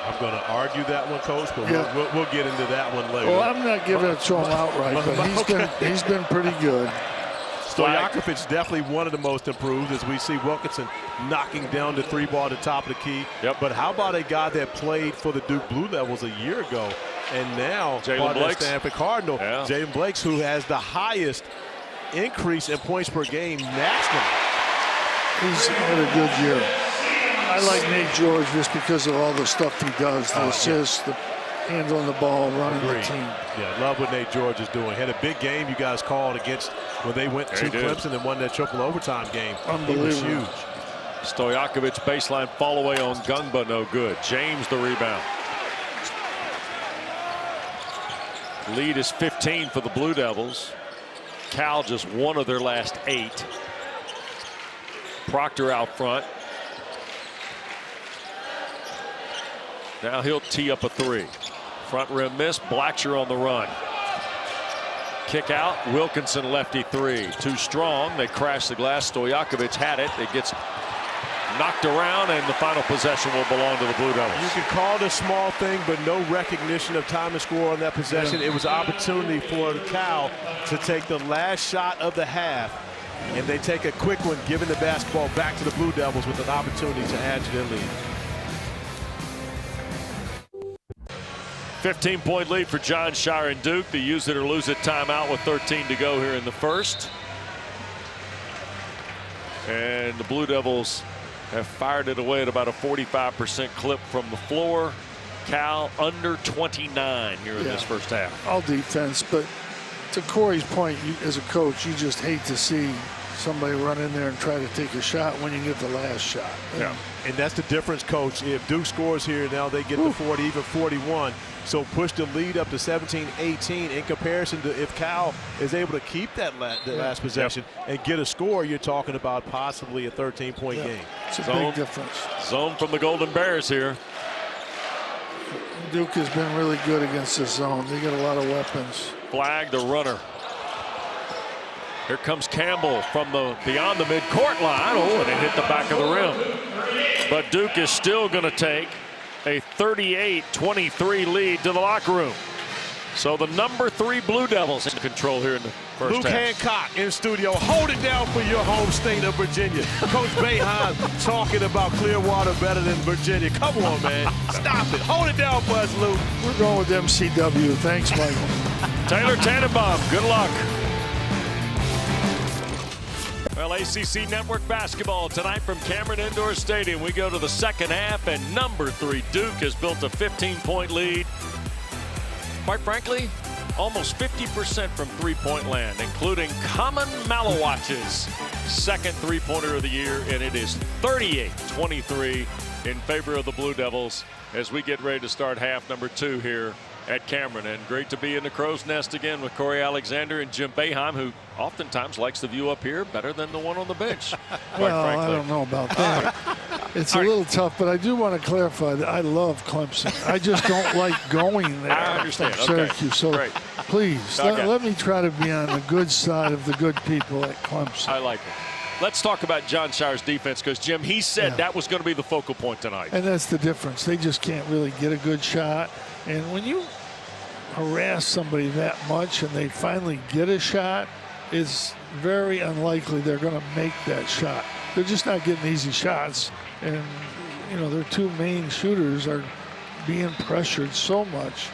I'm going to argue that one, Coach, but we'll get into that one later. Well, I'm not giving it to him outright, but he's been pretty good. Stojakovic definitely one of the most improved as we see Wilkinson knocking down the 3-ball at the top of the key. Yep. But how about a guy that played for the Duke Blue Devils a year ago and now part of the Stanford Cardinal, Jalen Blakes, who has the highest increase in points per game nationally. He's had a good year. I like Nate George just because of all the stuff he does, the assists, the handling the ball, running the team. Yeah, love what Nate George is doing. Had a big game you guys called against when they went to Clemson and won that triple overtime game. Unbelievable. He was huge. Stojakovic baseline fall away on Gungba, no good. James the rebound. Lead is 15 for the Blue Devils. Cal just 1 of their last 8. Proctor out front. Now he'll tee up a 3. Front rim miss. Blacksher on the run. Kick out. Wilkinson lefty 3. Too strong. They crash the glass. Stojakovic had it. It gets knocked around, and the final possession will belong to the Blue Devils. You can call it a small thing, but no recognition of time and score on that possession. It was an opportunity for Cal to take the last shot of the half, and they take a quick one, giving the basketball back to the Blue Devils with an opportunity to add to their lead. 15-point lead for Jon Scheyer and Duke. The use it or lose it timeout with 13 to go here in the first. And the Blue Devils have fired it away at about a 45% clip from the floor. Cal under 29 here in this first half. All defense, but to Corey's point, as a coach, you just hate to see somebody run in there and try to take a shot when you get the last shot. And that's the difference, Coach. If Duke scores here, now they get to 40, even 41. So push the lead up to 17-18 in comparison to if Cal is able to keep that last possession and get a score, you're talking about possibly a 13-point game. It's a big difference. Zone from the Golden Bears here. Duke has been really good against this zone. They got a lot of weapons. Flagg, the runner. Here comes Campbell from beyond the midcourt line. Oh, and it hit the back of the rim. But Duke is still going to take a 38-23 lead to the locker room. So the number 3 Blue Devils in control here in the first Luke half. Hancock in studio. Hold it down for your home state of Virginia. Coach Boeheim talking about Clearwater better than Virginia. Come on, man. Stop it. Hold it down for us, Luke. We're going with MCW. Thanks, Michael. Taylor Tannenbaum, good luck. Well, ACC Network basketball tonight from Cameron Indoor Stadium. We go to the second half, and number 3 Duke has built a 15-point lead. Quite frankly, almost 50% from three-point land, including Common Malawatch's second three-pointer of the year, and it is 38-23 in favor of the Blue Devils as we get ready to start half number 2 here at Cameron. And great to be in the crow's nest again with Corey Alexander and Jim Boeheim, who oftentimes likes the view up here better than the one on the bench. Well, I don't know about that. It's a little tough, but I do want to clarify that I love Clemson. I just don't like going there. I understand. Syracuse. So great. Please, let me try to be on the good side of the good people at Clemson. I like it. Let's talk about Jon Scheyer's defense, because, Jim, he said that was going to be the focal point tonight. And that's the difference. They just can't really get a good shot. And when you harass somebody that much and they finally get a shot, it's very unlikely they're going to make that shot. They're just not getting easy shots. And, you know, their two main shooters are being pressured so much.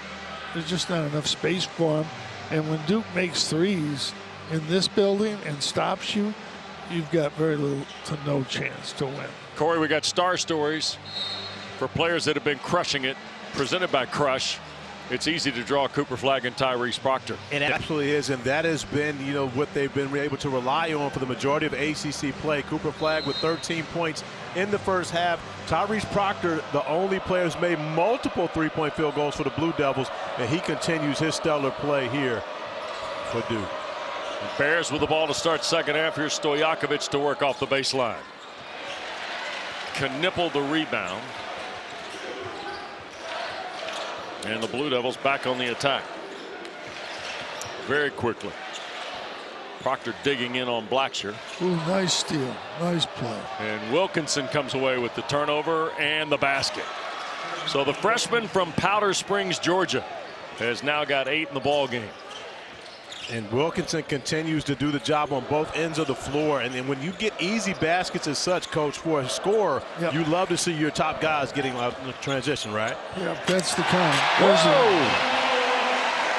There's just not enough space for them. And when Duke makes threes in this building and stops you, you've got very little to no chance to win. Corey, we got star stories for players that have been crushing it, presented by Crush. It's easy to draw Cooper Flagg and Tyrese Proctor. It absolutely is, and that has been, you know, what they've been able to rely on for the majority of ACC play. Cooper Flagg with 13 points in the first half. Tyrese Proctor, the only player who's made multiple three-point field goals for the Blue Devils, and he continues his stellar play here for Duke. Bears with the ball to start second half. Here's Stojakovic to work off the baseline. Knipple the rebound. And the Blue Devils back on the attack very quickly. Proctor digging in on Blackshear. Ooh, nice steal. Nice play. And Wilkinson comes away with the turnover and the basket. So the freshman from Powder Springs, Georgia, has now got 8 in the ball game. And Wilkinson continues to do the job on both ends of the floor. And then when you get easy baskets as such, Coach, for a scorer, yep, you love to see your top guys getting a transition, right? Yeah, that's the kind.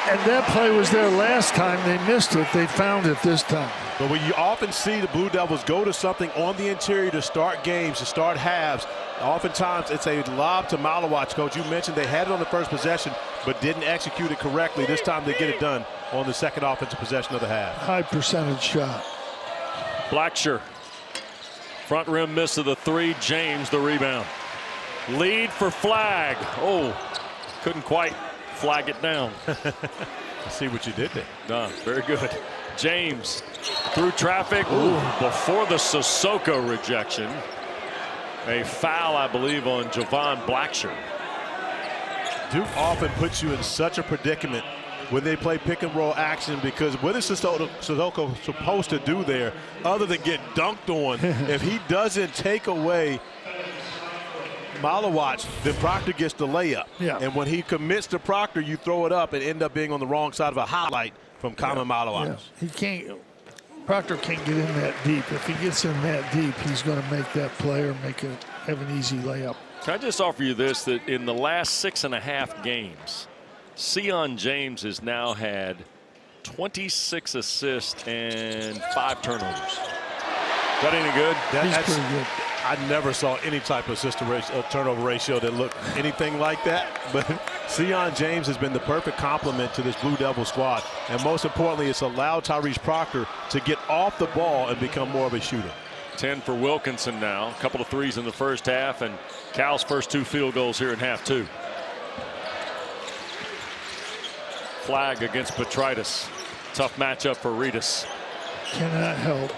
And that play was there last time. They missed it. They found it this time. But when you often see the Blue Devils go to something on the interior to start games, to start halves, oftentimes it's a lob to Malawacz. Coach, you mentioned they had it on the first possession but didn't execute it correctly. This time they get it done on the second offensive possession of the half. High percentage shot. Blackshear. Front rim miss of the three. James the rebound. Lead for Flagg. Oh, couldn't quite flag it down. I see what you did there. No, very good. James through traffic. Ooh, before the Sissoko rejection. A foul, I believe, on Javon Blackshear. Duke often puts you in such a predicament when they play pick and roll action, because what is Sissoko supposed to do there other than get dunked on? If he doesn't take away Malawacz, then Proctor gets the layup. Yeah. And when he commits to Proctor, you throw it up and end up being on the wrong side of a highlight from Kama Malawacz. Yeah. He can't. Proctor can't get in that deep. If he gets in that deep, he's going to make that play or have an easy layup. Can I just offer you this, that in the last 6.5 games, Sion James has now had 26 assists and 5 turnovers. Is that any good? He's pretty good. I never saw any type of turnover ratio that looked anything like that. But Sion James has been the perfect complement to this Blue Devil squad. And most importantly, it's allowed Tyrese Proctor to get off the ball and become more of a shooter. 10 for Wilkinson now. A couple of threes in the first half, and Cal's first 2 field goals here in half 2. Flagg against Petritis. Tough matchup for Reedus. Cannot help.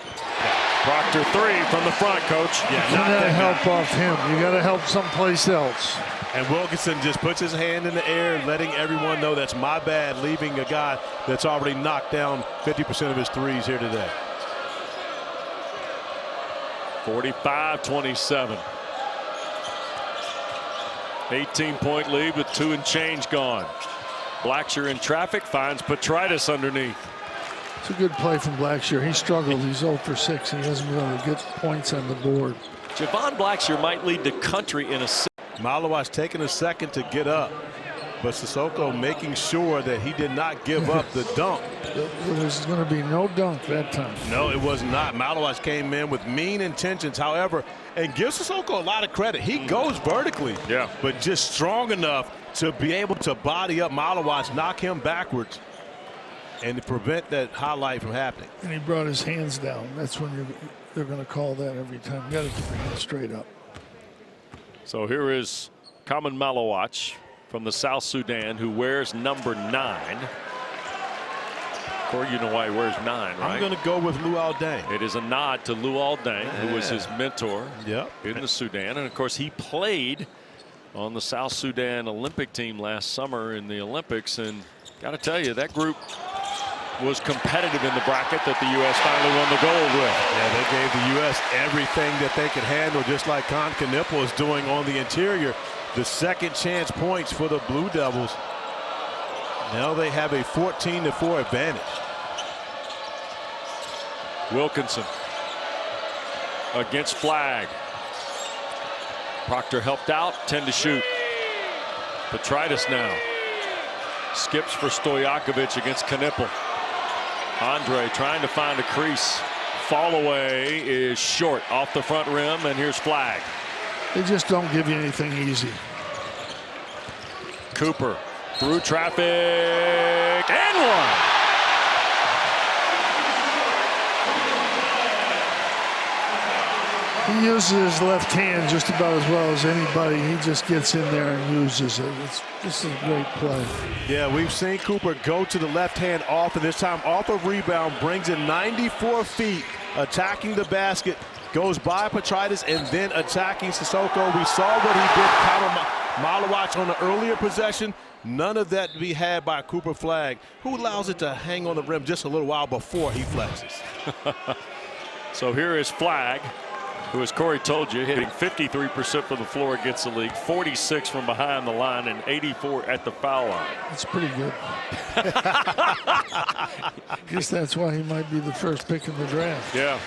Proctor 3 from the front, Coach. Yeah, cannot help off him. You got to help someplace else. And Wilkinson just puts his hand in the air, letting everyone know that's my bad, leaving a guy that's already knocked down 50% of his threes here today. 45-27. 18-point lead with 2 and change gone. Blackshear in traffic, finds Petritis underneath. It's a good play from Blackshear. He struggled. He's 0 for 6, and he hasn't been able to get points on the board. Javon Blackshear might lead the country in assists. Malawacz taking a second to get up, but Sissoko making sure that he did not give up the dunk. There was going to be no dunk that time. No, it was not. Malawacz came in with mean intentions, however, and gives Sissoko a lot of credit. He goes vertically, yeah, but just strong enough to be able to body up Malawacz, knock him backwards, and to prevent that highlight from happening. And he brought his hands down. That's when they're going to call that every time. You got to keep your hands straight up. So here is Kaman Malawacz from the South Sudan, who wears number 9. Corey, you know why he wears 9, right? I'm going to go with Luol Deng. It is a nod to Luol Deng, who was his mentor in the Sudan. And, of course, he played on the South Sudan Olympic team last summer in the Olympics. And got to tell you, that group was competitive in the bracket that the U.S. finally won the gold with. Yeah, they gave the U.S. everything that they could handle, just like Con Knipple is doing on the interior. The second chance points for the Blue Devils. Now they have a 14-4 advantage. Wilkinson against Flagg. Proctor helped out, 10 to shoot. Petritis now skips for Stojakovic against Knipple. Andre trying to find a crease. Fall away is short off the front rim, and here's Flagg. They just don't give you anything easy. Cooper through traffic and one. He uses his left hand just about as well as anybody. He just gets in there and uses it. This is a great play. Yeah, we've seen Cooper go to the left hand often. This time off a rebound, brings it 94 feet, attacking the basket, goes by Petritis and then attacking Sissoko. We saw what he did counter Malawach on the earlier possession. None of that to be had by Cooper Flagg, who allows it to hang on the rim just a little while before he flexes. So here is Flagg, who, as Corey told you, hitting 53% from the floor against the league, 46 from behind the line, and 84 at the foul line. That's pretty good. I guess that's why he might be the first pick in the draft. Yeah.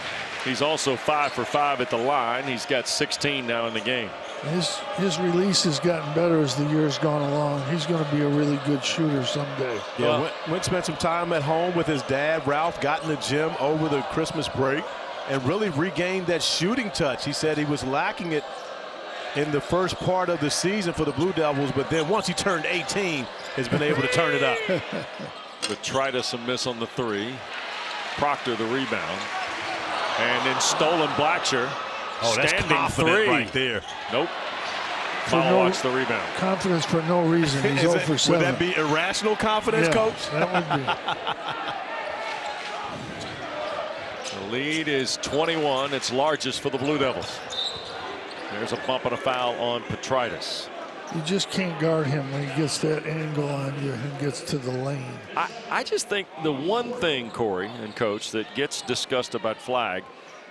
He's also 5 for 5 at the line. He's got 16 now in the game. His release has gotten better as the year's gone along. He's going to be a really good shooter someday. Yeah, went spent some time at home with his dad, Ralph, got in the gym over the Christmas break and really regained that shooting touch. He said he was lacking it in the first part of the season for the Blue Devils, but then once he turned 18, has been able to turn it up. Petritis a miss on the three. Proctor the rebound. And then stolen Blacksher. Oh, that's standing confident three. right there. Nope. Malawach the rebound. Confidence for no reason. He's 0 for 7. Would that be irrational confidence, yeah, Coach? That would be. The lead is 21. It's largest for the Blue Devils. There's a bump and a foul on Petritis. You just can't guard him when he gets that angle on you and gets to the lane. I just think the one thing, Corey and Coach, that gets discussed about Flagg,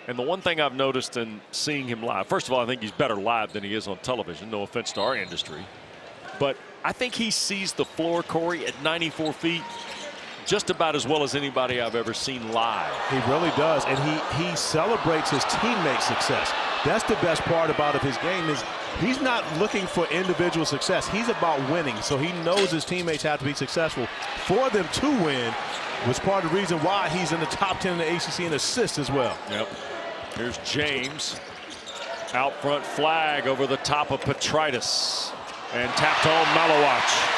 and the one thing I've noticed in seeing him live, first of all, I think he's better live than he is on television. No offense to our industry. But I think he sees the floor, Corey, at 94 feet just about as well as anybody I've ever seen live. He really does, and he celebrates his teammates' success. That's the best part about his game is he's not looking for individual success. He's about winning, so he knows his teammates have to be successful for them to win, was part of the reason why he's in the top 10 in the ACC in assists as well. Yep. Here's James. Out front, Flagg over the top of Petritis. And tapped home Malawach.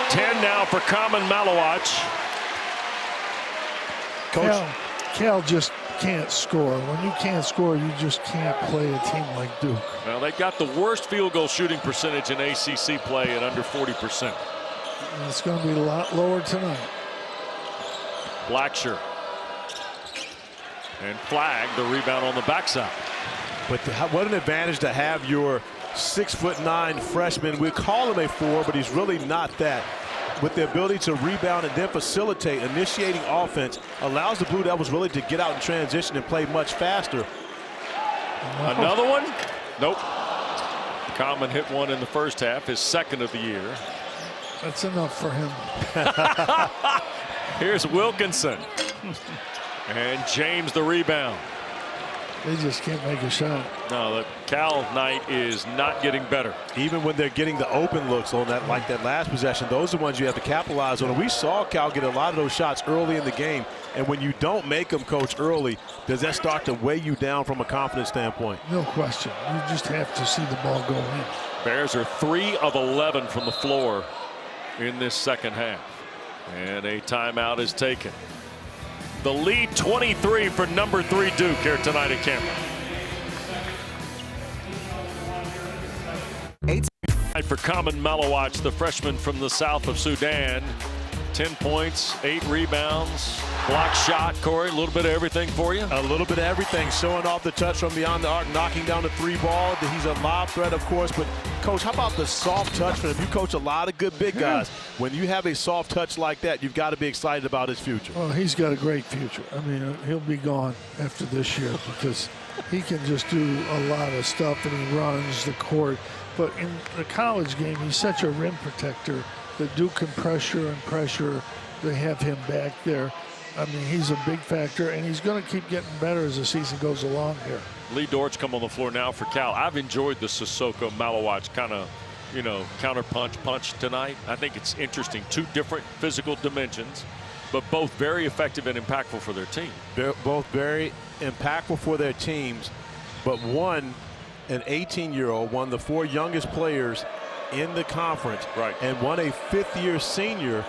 10 now for Common Malawach. Coach, Cal just can't score. When you can't score, you just can't play a team like Duke. Well, they got the worst field goal shooting percentage in ACC play at under 40%. And it's going to be a lot lower tonight. Blacksher. And Flagg, the rebound on the backside. but what an advantage to have your 6'9" freshman. We call him a 4, but he's really not that. With the ability to rebound and then facilitate, initiating offense, allows the Blue Devils really to get out in transition and play much faster. Another one? Nope. Common hit one in the first half, his second of the year. That's enough for him. Here's Wilkinson. And James the rebound. They just can't make a shot. No, the Cal night is not getting better. Even when they're getting the open looks on that, like that last possession, those are the ones you have to capitalize on. And we saw Cal get a lot of those shots early in the game. And when you don't make them, Coach, early, does that start to weigh you down from a confidence standpoint? No question. You just have to see the ball go in. Bears are 3 of 11 from the floor in this second half. And a timeout is taken. The lead 23 for number 3 Duke here tonight at Cameron. 8 for Common Malawach, the freshman from the south of Sudan. 10 points, 8 rebounds, block shot. Corey, a little bit of everything for you? A little bit of everything, showing off the touch from beyond the arc, knocking down the 3 ball. He's a lob threat, of course, but Coach, how about the soft touch for him? You coach a lot of good big guys. When you have a soft touch like that, you've got to be excited about his future. Well, he's got a great future. I mean, he'll be gone after this year because he can just do a lot of stuff and he runs the court. But in the college game, he's such a rim protector that Duke can pressure and pressure. They have him back there. I mean, he's a big factor, and he's going to keep getting better as the season goes along here. Lee Dortch come on the floor now for Cal. I've enjoyed the Sissoko Malawach kind of, counter punch tonight. I think it's interesting. Two different physical dimensions, but both very effective and impactful for their team. They're both very impactful for their teams, but one, an 18-year-old, one of the 4 youngest players in the conference, right, and one a 5th-year senior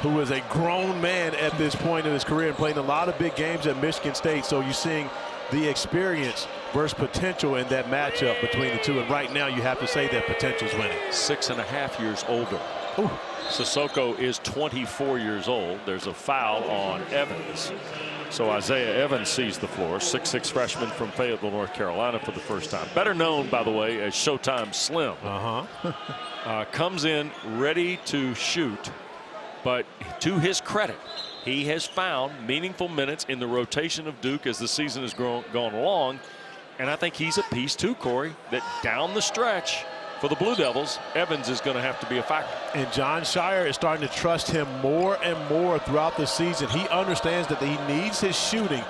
who is a grown man at this point in his career and playing a lot of big games at Michigan State. So you're seeing the experience versus potential in that matchup between the two, and right now you have to say that potential's winning. 6.5 years older. Ooh. Sissoko is 24 years old. There's a foul on Evans. So Isaiah Evans sees the floor. 6'6" freshman from Fayetteville, North Carolina for the first time. Better known, by the way, as Showtime Slim. Comes in ready to shoot, but to his credit, he has found meaningful minutes in the rotation of Duke as the season has gone along. And I think he's a piece too, Corey, that down the stretch for the Blue Devils, Evans is going to have to be a factor. And John Shire is starting to trust him more and more throughout the season. He understands that he needs his shooting,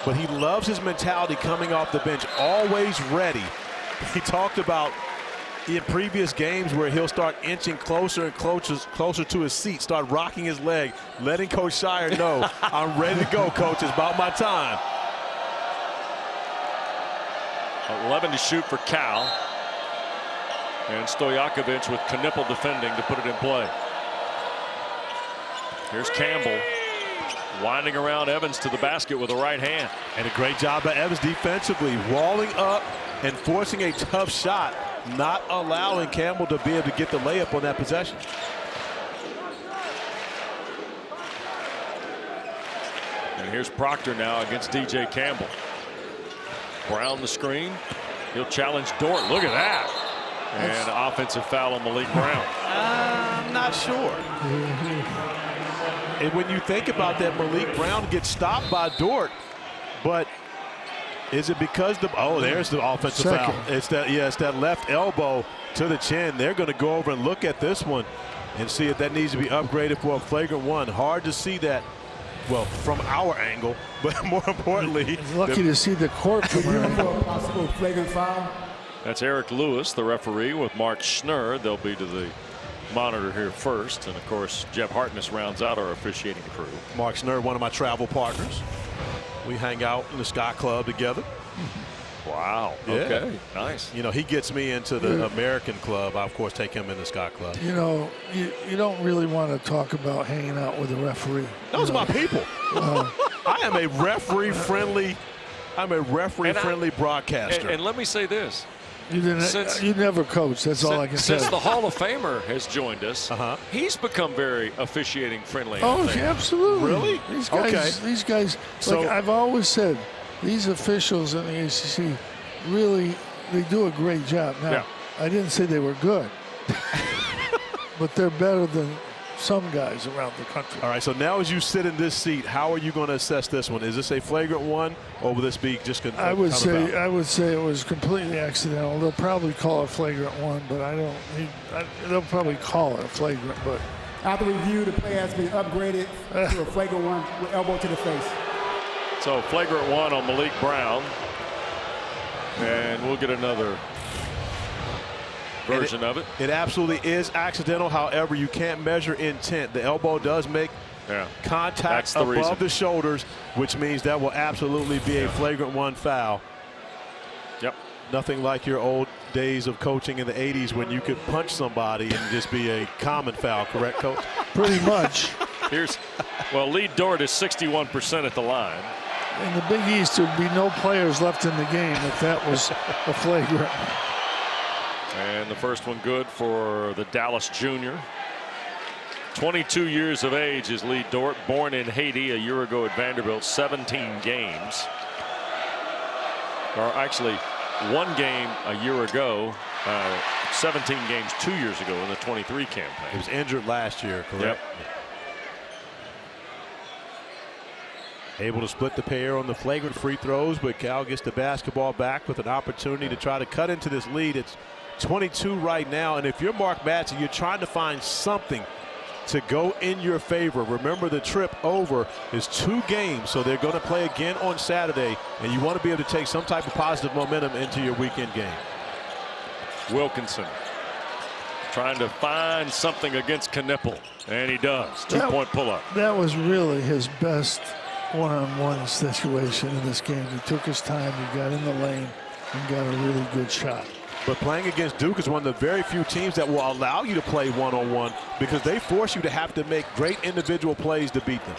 but he loves his mentality coming off the bench, always ready. He talked about in previous games where he'll start inching closer and closer to his seat, start rocking his leg, letting Coach Shire know, I'm ready to go, Coach. It's about my time. 11 to shoot for Cal. And Stojakovic with Knipple defending to put it in play. Here's Campbell winding around Evans to the basket with a right hand. And a great job by Evans defensively, walling up and forcing a tough shot, not allowing Campbell to be able to get the layup on that possession. And here's Proctor now against DJ Campbell. Brown the screen. He'll challenge Dort. Look at that. And offensive foul on Malik Brown. I'm not sure. And when you think about that, Malik Brown gets stopped by Dort, but is it because there's the offensive foul. It's that left elbow to the chin. They're going to go over and look at this one and see if that needs to be upgraded for a flagrant one. Hard to see that, well, from our angle, but more importantly, he's lucky to see the court from for a possible flagrant foul. That's Eric Lewis, the referee, with Mark Schnurr. They'll be to the monitor here first. And, of course, Jeff Hartness rounds out our officiating crew. Mark Schnurr, one of my travel partners. We hang out in the Sky Club together. Wow. Yeah. Okay. Nice. He gets me into the American club. I, of course, take him in the Sky Club. You don't really want to talk about hanging out with a referee. Those are my people. I am a referee-friendly broadcaster. And let me say this. You never coached. That's all I can say. Since the Hall of Famer has joined us, he's become very officiating friendly. Oh, absolutely. Really? These guys. So I've always said, these officials in the ACC really, they do a great job. Now, I didn't say they were good, but they're better than some guys around the country. All right, so now as you sit in this seat, how are you going to assess this one? Is this a flagrant one, or will this be just going to I would say it was completely accidental. They'll probably call it flagrant one, but they'll probably call it a flagrant. But after review, the play has been upgraded to a flagrant one with elbow to the face. So flagrant one on Malik Brown, and we'll get another version of it. It absolutely is accidental. However, you can't measure intent. The elbow does make contact above the shoulders, which means that will absolutely be a flagrant one foul. Yep. Nothing like your old days of coaching in the 80s when you could punch somebody and just be a common foul, correct, Coach? Pretty much. Lee Dort is 61% at the line. In the Big East, there'd be no players left in the game if that was a flagrant. And the first one good for the Dallas junior. 22 years of age is Lee Dort, born in Haiti a year ago at Vanderbilt, 17 games. Or actually, one game a year ago, 17 games 2 years ago in the 23 campaign. He was injured last year, correct? Yep. Able to split the pair on the flagrant free throws, but Cal gets the basketball back with an opportunity to try to cut into this lead. It's 22 right now, and if you're Mark Madsen, you're trying to find something to go in your favor. Remember, the trip over is 2 games, so they're going to play again on Saturday, and you want to be able to take some type of positive momentum into your weekend game. Wilkinson trying to find something against Knipple, and he does. 2-point pull-up. That was really his best one-on-one situation in this game. He took his time, he got in the lane, and got a really good shot. But playing against Duke is one of the very few teams that will allow you to play one-on-one because they force you to have to make great individual plays to beat them.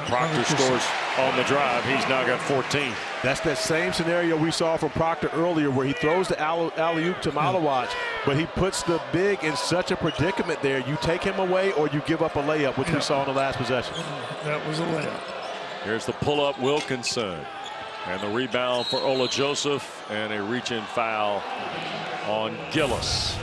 Proctor 100%. scores on the drive. He's now got 14. That's that same scenario we saw from Proctor earlier where he throws the alley-oop to Malawach, but he puts the big in such a predicament there. You take him away or you give up a layup, which we saw in the last possession. That was a layup. Here's the pull-up, Wilkinson. And the rebound for Ola Joseph, and a reach-in foul on Gillis.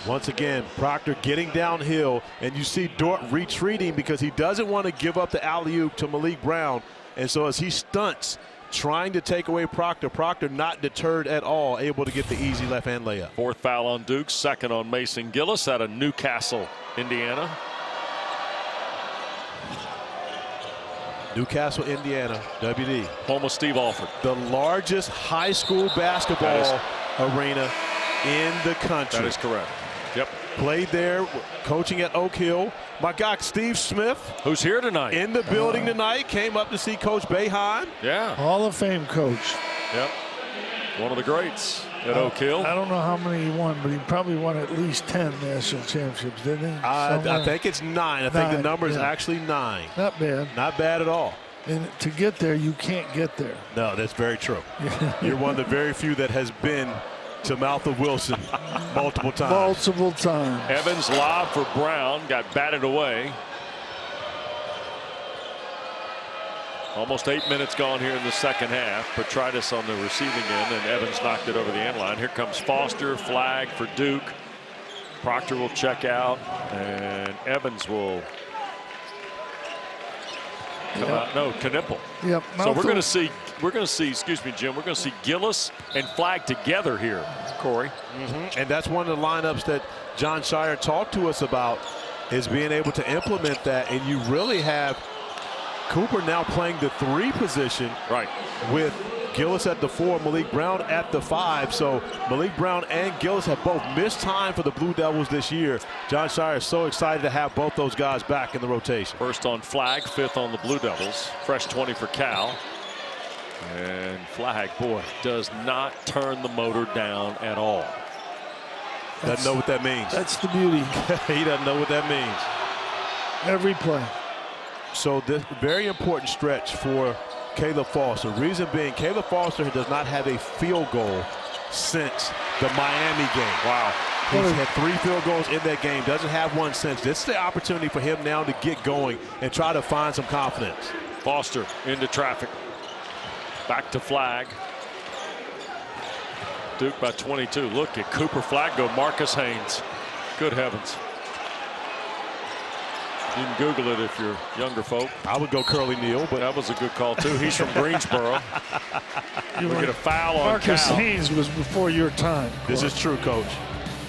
Once again, Proctor getting downhill, and you see Dort retreating because he doesn't want to give up the alley-oop to Malik Brown. And so as he stunts, trying to take away Proctor, Proctor not deterred at all, able to get the easy left-hand layup. 4th foul on Duke, 2nd on Mason Gillis out of Newcastle, Indiana. Newcastle, Indiana, WD. Home of Steve Alford. The largest high school basketball arena in the country. That is correct. Yep. Played there, coaching at Oak Hill. My guy, Steve Smith. Who's here tonight? In the building tonight. Came up to see Coach Boeheim. Yeah. Hall of Fame coach. Yep. One of the greats at Oak Hill. I don't know how many he won, but he probably won at least 10 national championships, didn't he? I think it's 9. I think the number is actually 9. Not bad. Not bad at all. And to get there, you can't get there. No, that's very true. You're one of the very few that has been to mouth of Wilson multiple times. Multiple times. Evans lob for Brown, got batted away. Almost 8 minutes gone here in the second half. Petritis on the receiving end, and Evans knocked it over the end line. Here comes Foster, flag for Duke. Proctor will check out, and Evans will come out. No, Knipple. Yep. So we're going to see, excuse me, Jim, we're going to see Gillis and Flag together here, Corey. And that's one of the lineups that John Shire talked to us about, is being able to implement that. And you really have Cooper now playing the 3 position, right, with Gillis at the 4, Malik Brown at the 5. So Malik Brown and Gillis have both missed time for the Blue Devils this year. John Shire is so excited to have both those guys back in the rotation. First on Flag, 5th on the Blue Devils. Fresh 20 for Cal. And Flag, boy, does not turn the motor down at all. Doesn't know what that means. That's the beauty. He doesn't know what that means. Every play. So this very important stretch for Caleb Foster. Reason being, Caleb Foster does not have a field goal since the Miami game. Wow. He's had 3 field goals in that game. Doesn't have one since. This is the opportunity for him now to get going and try to find some confidence. Foster into traffic. Back to Flag. Duke by 22. Look at Cooper, Flag go. Marcus Haynes. Good heavens. You can Google it if you're younger folk. I would go Curly Neal, but that was a good call too. He's from Greensboro. We get a foul on Marcus Cal. Haynes was before your time. This is true, Coach.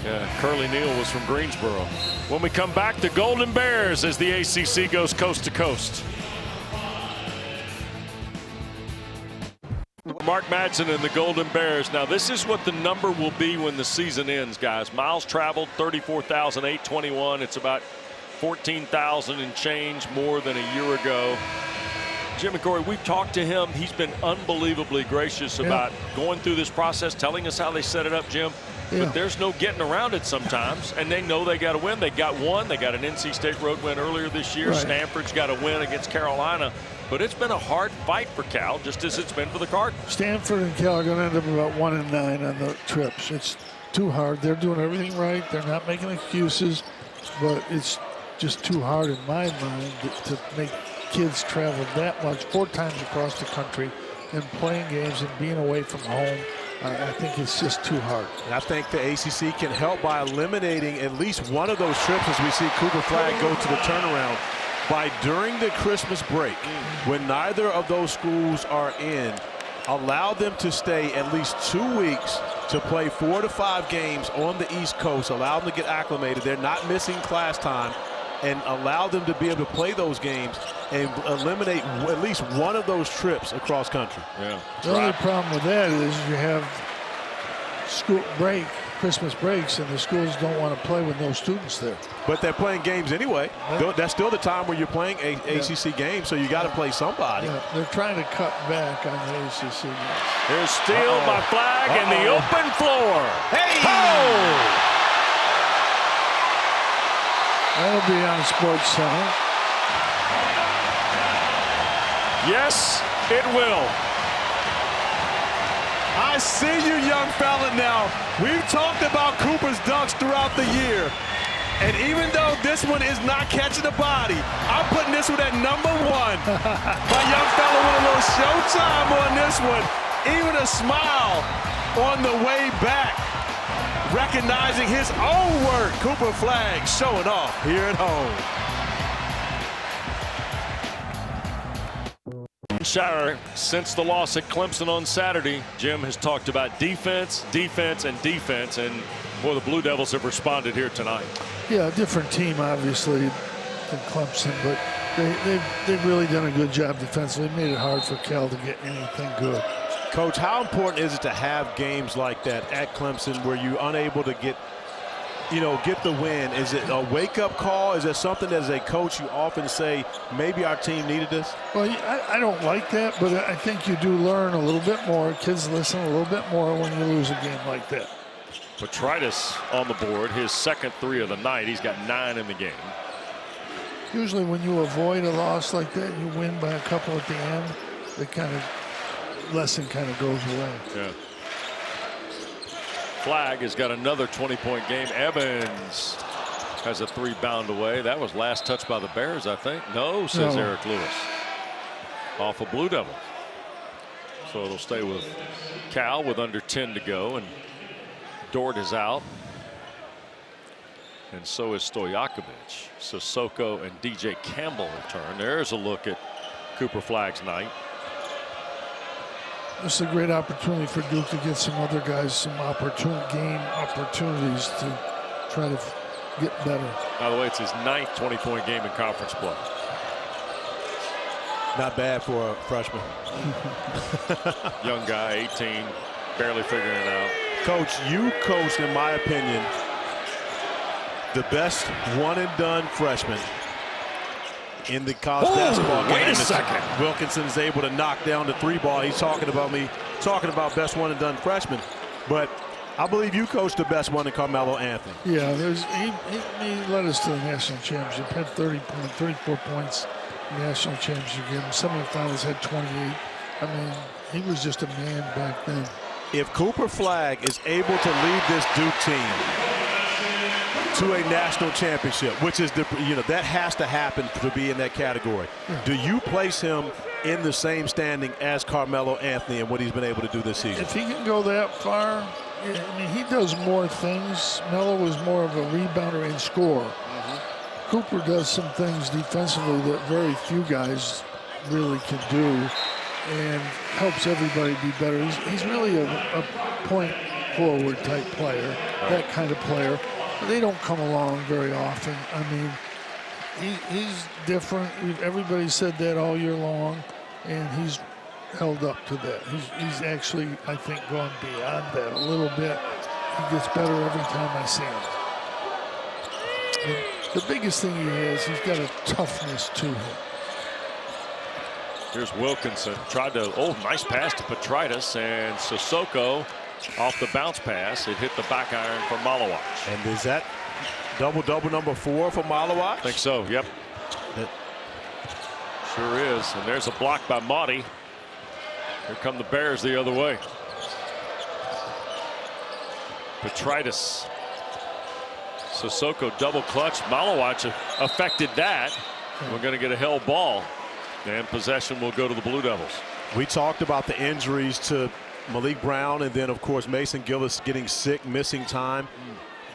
Yeah, Curly Neal was from Greensboro. When we come back, the Golden Bears as the ACC goes coast to coast. Mark Madsen and the Golden Bears. Now, this is what the number will be when the season ends, guys. Miles traveled, 34,821. It's about 14,000 and change more than a year ago. Jim and Corey, we've talked to him. He's been unbelievably gracious about going through this process, telling us how they set it up, Jim. But there's no getting around it sometimes, and they know they got to win. They got one. They got an NC State road win earlier this year. Right. Stanford's got a win against Carolina. But it's been a hard fight for Cal, just as it's been for the Cardinals. Stanford and Cal are going to end up about 1-9 on the trips. It's too hard. They're doing everything right. They're not making excuses, but it's just too hard in my mind to make kids travel that much 4 times across the country and playing games and being away from home. I think it's just too hard. And I think the ACC can help by eliminating at least one of those trips as we see Cooper Flag go to the turnaround. By during the Christmas break, when neither of those schools are in, allow them to stay at least 2 weeks to play 4 to 5 games on the East Coast. Allow them to get acclimated. They're not missing class time. and allow them to be able to play those games and eliminate at least one of those trips across country. Yeah. The only problem with that is you have school break, Christmas breaks, and the schools don't want to play with no students there. But they're playing games anyway. Yeah. That's still the time where you're playing ACC games, so you got to play somebody. Yeah, they're trying to cut back on the ACC games. Here's Steele by Flag in the open floor. Hey! Oh! That'll be on Sports Center. Yes, it will. I see you, young fella, now. We've talked about Cooper's dunks throughout the year. And even though this one is not catching the body, I'm putting this one at #1. My young fella with a little showtime on this one. Even a smile on the way back. Recognizing his own work. Cooper Flag showing off here at home. Shire, since the loss at Clemson on Saturday, Jim has talked about defense, defense, and defense, and boy, the Blue Devils have responded here tonight. Yeah, a different team, obviously, than Clemson, but they've really done a good job defensively. Made it hard for Cal to get anything good. Coach, how important is it to have games like that at Clemson where you're unable to get the win? Is it a wake-up call? Is it something as a coach you often say, maybe our team needed this? Well, I don't like that, but I think you do learn a little bit more. Kids listen a little bit more when you lose a game like that. Petritus on the board, his second 3 of the night. He's got 9 in the game. Usually when you avoid a loss like that, you win by a couple at the end, the kind of lesson kind of goes away. Yeah. Flag has got another 20-point game. Evans has a 3 bound away. That was last touch by the Bears, I think. No, says No. Eric Lewis. Off of Blue Devils. So it'll stay with Cal with under 10 to go, and Dort is out. And so is Stojakovic. Sissoko and DJ Campbell return. There's a look at Cooper Flag's night. This is a great opportunity for Duke to get some other guys some game opportunities to try to get better. By the way, it's his 9th 20-point game in conference play. Not bad for a freshman. Young guy, 18, barely figuring it out. Coach, you coached, in my opinion, the best one-and-done freshman in the college basketball game. Wait a second. Wilkinson is able to knock down the 3-ball. He's talking about best one-and-done freshman. But I believe you coached the best one in Carmelo Anthony. Yeah, he led us to the national championship. Had 34 points in the national championship game. Semifinals had 28. I mean, he was just a man back then. If Cooper Flag is able to lead this Duke team to a national championship, which is that has to happen to be in that category. Yeah. Do you place him in the same standing as Carmelo Anthony and what he's been able to do this season? If he can go that far, I mean, he does more things. Melo was more of a rebounder and scorer. Cooper does some things defensively that very few guys really can do, and helps everybody be better. He's really a point forward type player, that kind of player. They don't come along very often. I mean, he's different. Everybody said that all year long, and he's held up to that. He's actually, I think, gone beyond that a little bit. He gets better every time I see him. And the biggest thing he has, he's got a toughness to him. Here's Wilkinson. Tried to, nice pass to Petritus, and Sissoko off the bounce pass. It hit the back iron for Malawach. And is that double-double number 4 for Malawach? I think so, yep. Sure is. And there's a block by Maudie. Here come the Bears the other way. Petritus. Sissoko double clutch. Malawach affected that. We're going to get a held ball. And possession will go to the Blue Devils. We talked about the injuries to Malik Brown, and then, of course, Mason Gillis getting sick, missing time.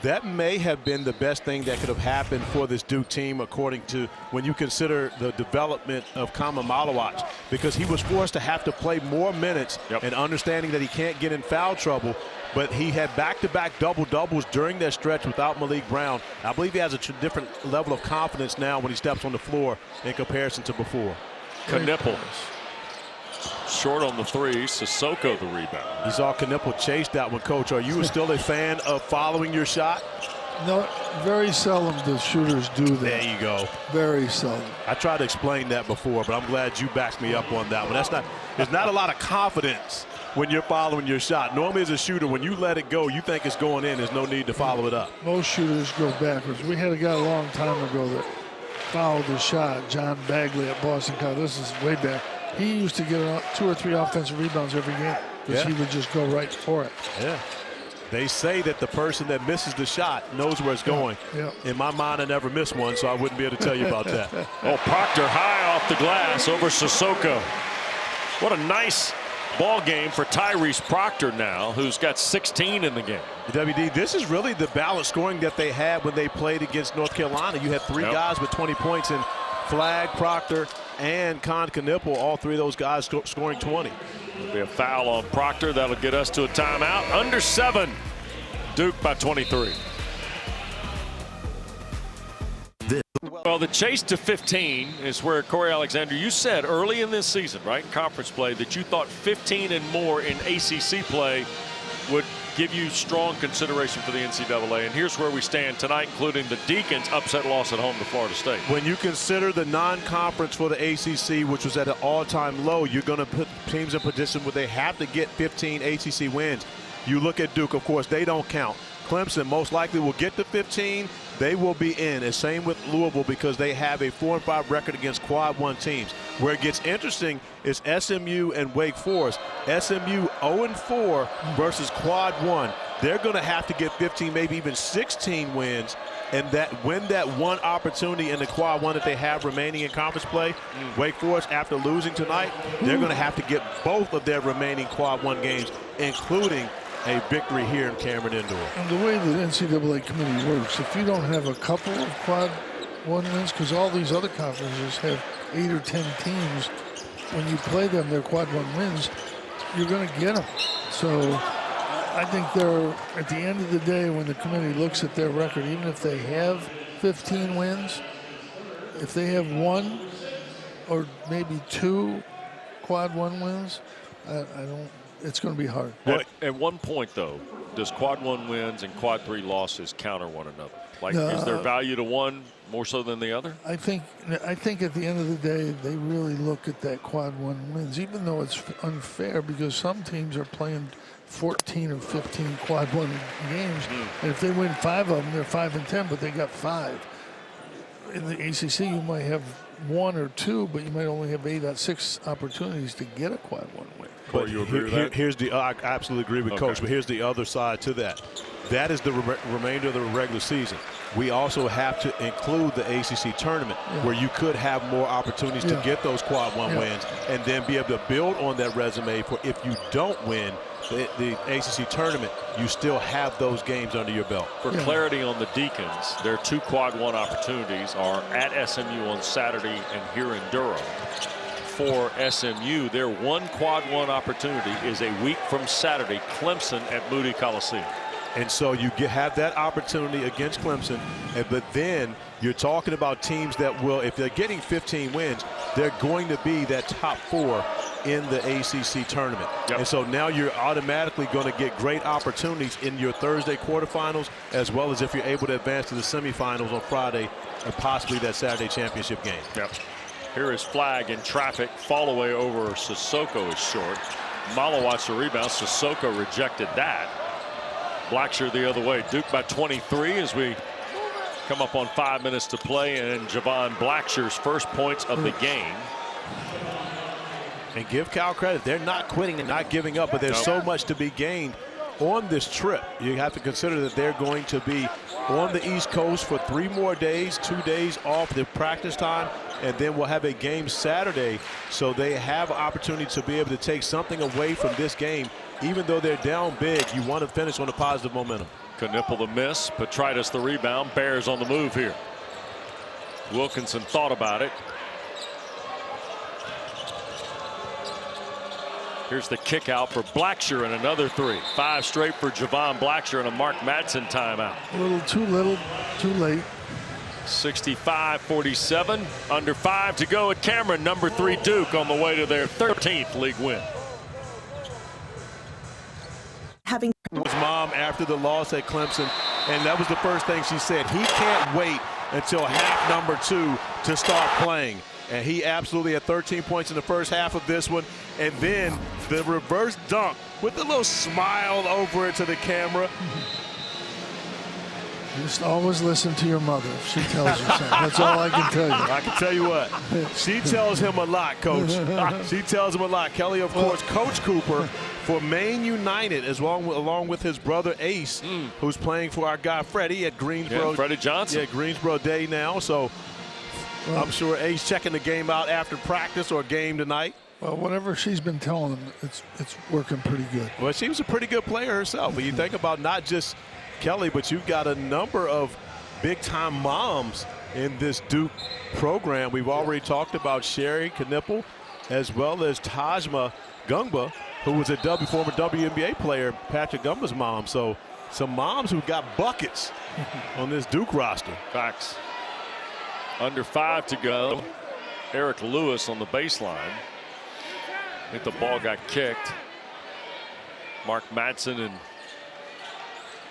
That may have been the best thing that could have happened for this Duke team, according to when you consider the development of Kama Malawach, because he was forced to have to play more minutes and understanding that he can't get in foul trouble. But he had back-to-back double-doubles during that stretch without Malik Brown. I believe he has a different level of confidence now when he steps on the floor in comparison to before. Knipple short on the three. Sissoko the rebound. You saw Knipple chase that one, Coach. Are you still a fan of following your shot? No, very seldom do shooters do that. There you go. Very seldom. I tried to explain that before, but I'm glad you backed me up on that one. There's not a lot of confidence when you're following your shot. Normally as a shooter, when you let it go, you think it's going in. There's no need to follow it up. Most shooters go backwards. We had a guy a long time ago that fouled the shot, John Bagley at Boston College. This is way back. He used to get 2 or 3 offensive rebounds every game because he would just go right for it. Yeah. They say that the person that misses the shot knows where it's going. In my mind, I never missed one, so I wouldn't be able to tell you about that. Oh, Proctor high off the glass over Sissoko. What a nice ball game for Tyrese Proctor now, who's got 16 in the game. WD, this is really the balanced scoring that they had when they played against North Carolina. You had 3 guys with 20 points, and Flagg, Proctor, and Kon Knipple, all 3 of those guys scoring 20. There'll be a foul on Proctor. That'll get us to a timeout. Under 7. Duke by 23. Well, the chase to 15 is where Corey Alexander, you said early in this season, right, in conference play, that you thought 15 and more in ACC play would give you strong consideration for the NCAA. And here's where we stand tonight, including the Deacons' upset loss at home to Florida State. When you consider the non-conference for the ACC, which was at an all-time low, you're going to put teams in position where they have to get 15 ACC wins. You look at Duke, of course, they don't count. Clemson most likely will get to 15. They will be in. And same with Louisville because they have a 4-5 record against quad 1 teams. Where it gets interesting is SMU and Wake Forest. SMU 0-4 versus quad 1. They're going to have to get 15, maybe even 16 wins. And win that one opportunity in the quad 1 that they have remaining in conference play. Wake Forest, after losing tonight, they're going to have to get both of their remaining quad 1 games, including a victory here in Cameron Indoor. And the way the NCAA committee works, if you don't have a couple of quad 1 wins, because all these other conferences have 8 or 10 teams, when you play them, their quad 1 wins, you're going to get them. So I think they're, at the end of the day, when the committee looks at their record, even if they have 15 wins, if they have 1 or maybe 2 quad 1 wins, it's going to be hard. At one point, though, does quad 1 wins and quad 3 losses counter one another? Like, is there value to one more so than the other? I think at the end of the day, they really look at that quad 1 wins, even though it's unfair because some teams are playing 14 or 15 quad 1 games, and if they win 5 of them, they're 5-10, but they got 5. In the ACC, you might have 1 or 2, but you might only have 8 out of 6 opportunities to get a quad 1 win. But you agree with that? Here's I absolutely agree with Coach, but here's the other side to that. That is the remainder of the regular season. We also have to include the ACC tournament where you could have more opportunities to get those quad 1 wins and then be able to build on that resume for if you don't win the ACC tournament, you still have those games under your belt. For clarity on the Deacons, their 2 quad 1 opportunities are at SMU on Saturday and here in Durham. For SMU, their 1 quad 1 opportunity is a week from Saturday, Clemson at Moody Coliseum. And so you have that opportunity against Clemson, but then you're talking about teams that will, if they're getting 15 wins, they're going to be that top 4 in the ACC tournament. And so now you're automatically going to get great opportunities in your Thursday quarterfinals, as well as if you're able to advance to the semifinals on Friday and possibly that Saturday championship game. Here is Flagg in traffic. Fall away over Sissoko is short. Malawach the rebound. Sissoko rejected that. Blackshear the other way. Duke by 23 as we come up on 5 minutes to play, and Javon Blackshear's first points of the game. And give Cal credit. They're not quitting and not giving up, but there's so much to be gained on this trip. You have to consider that they're going to be on the East Coast for 3 more days, 2 days off the practice time, and then we'll have a game Saturday. So they have an opportunity to be able to take something away from this game. Even though they're down big, you want to finish on a positive momentum. Knipple the miss. Petritus the rebound. Bears on the move here. Wilkinson thought about it. Here's the kick out for Blackshear and another three. 5 straight for Javon Blackshear and a Mark Madsen timeout. A little too late. 65-47. Under 5 to go at Cameron. Number 3 Duke on the way to their 13th league win. His mom after the loss at Clemson, and that was the first thing she said. He can't wait until half number 2 to start playing. And he absolutely had 13 points in the first half of this one. And then the reverse dunk with a little smile over it to the camera. Just always listen to your mother if she tells you something. That's all I can tell you. I can tell you what, she tells him a lot, Coach. She tells him a lot. Kelly, of course, Coach Cooper for Maine United, along with his brother Ace, who's playing for our guy Freddie at Greensboro. Yeah, Freddie Johnson. Yeah, Greensboro Day now. So I'm sure Ace checking the game out after practice or game tonight. Well, whatever she's been telling him, it's working pretty good. Well, she was a pretty good player herself. But you think about not just Kelly, but you've got a number of big-time moms in this Duke program. We've already talked about Sherry Knipple as well as Tajma Gungba, who was a former WNBA player, Patrick Gumba's mom. So some moms who got buckets on this Duke roster. Facts. Under 5 to go. Eric Lewis on the baseline. I think the ball got kicked. Mark Madsen and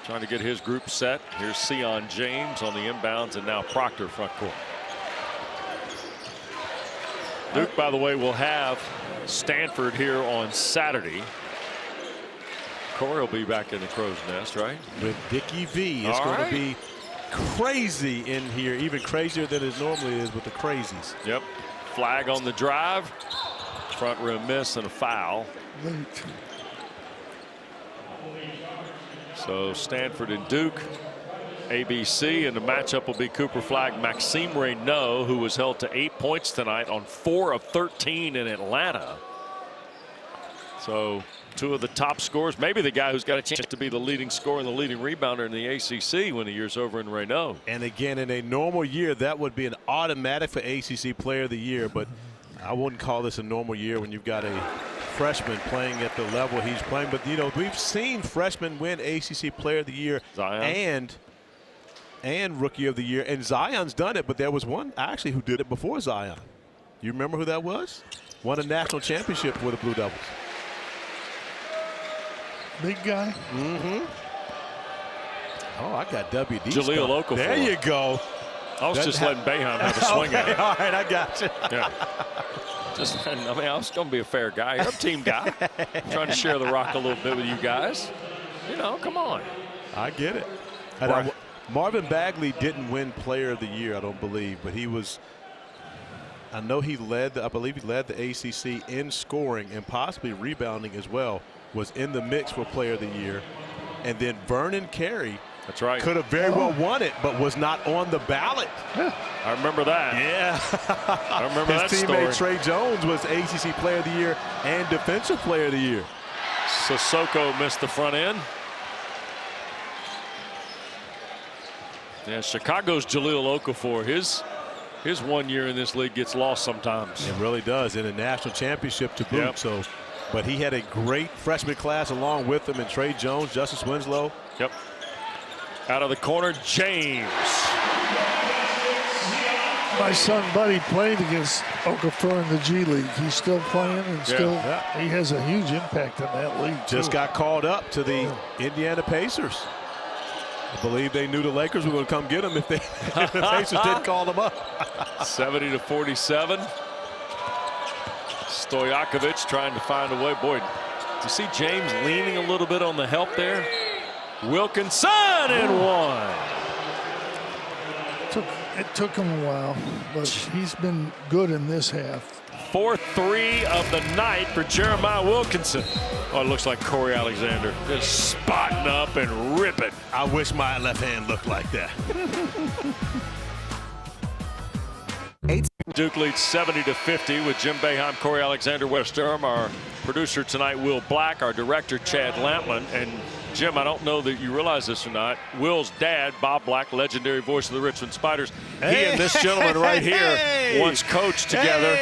trying to get his group set. Here's Sion James on the inbounds, and now Proctor front court. Duke, by the way, will have Stanford here on Saturday. Corey will be back in the Crow's Nest, right? With Dickie V. It's going to be crazy in here, even crazier than it normally is with the crazies. Yep. Flag on the drive. Front rim miss and a foul. Late. So Stanford and Duke, ABC, and the matchup will be Cooper Flag, Maxime Reynaud, who was held to 8 points tonight on 4 of 13 in Atlanta. So 2 of the top scorers, maybe the guy who's got a chance to be the leading scorer and the leading rebounder in the ACC when the year's over in Reynaud. And again, in a normal year, that would be an automatic for ACC Player of the Year, but I wouldn't call this a normal year when you've got a freshman playing at the level he's playing. But, you know, we've seen freshmen win ACC Player of the Year and Rookie of the Year. And Zion's done it, but there was one actually who did it before Zion. You remember who that was? Won a national championship for the Blue Devils. Big guy? Mm-hmm. Oh, I got WD. Jahlil Okafor. There you go. I was just letting Boeheim have a swing at it. All right, I got you. Yeah. I mean, I was going to be a fair guy. You're a team guy. Trying to share the rock a little bit with you guys. You know, come on. I get it. And Marvin Bagley didn't win Player of the Year, I don't believe, but he was. I know he led. I believe he led the ACC in scoring and possibly rebounding as well. Was in the mix for Player of the Year, and then Vernon Carey. That's right. Could have very well won it, but was not on the ballot. I remember that. Yeah. I remember that story. His teammate Trey Jones was ACC Player of the Year and Defensive Player of the Year. Sissoko missed the front end. Yeah, Chicago's Jahlil Okafor. His 1 year in this league gets lost sometimes. It really does, in a national championship to boot. Yep. So, but he had a great freshman class along with him, and Trey Jones, Justice Winslow. Yep. Out of the corner, James. My son Buddy played against Okafor in the G League. He's still playing and he has a huge impact on that league. Just got called up to the Indiana Pacers. I believe they knew the Lakers were going to come get him if the Pacers didn't call them up. 70-47. Stojakovic trying to find a way. Boy, do you see James leaning a little bit on the help there? Wilkinson and one. It took him a while, but he's been good in this half. 4th 3 of the night for Jeremiah Wilkinson. Oh, it looks like Corey Alexander just spotting up and ripping. I wish my left hand looked like that. Duke leads 70-50 with Jim Boeheim, Corey Alexander, Wes Durham. Our producer tonight, Will Black. Our director, Chad Lampman. And Jim, I don't know that you realize this or not. Will's dad, Bob Black, legendary voice of the Richmond Spiders, he and this gentleman right here once coached together.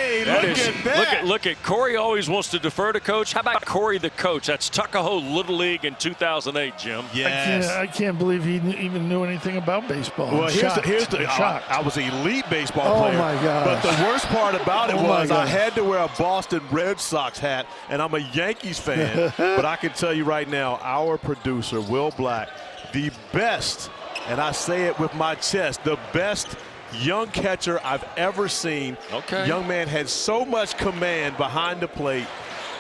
Look at Corey always wants to defer to coach. How about Corey the coach? That's Tuckahoe Little League in 2008, Jim. Yes. I can't believe he even knew anything about baseball. Well, I was an elite baseball player. Oh, my gosh. But the worst part about it was I had to wear a Boston Red Sox hat, and I'm a Yankees fan. But I can tell you right now, our producer, Will Black, the best, and I say it with my chest, the best young catcher I've ever seen. Okay. Young man had so much command behind the plate,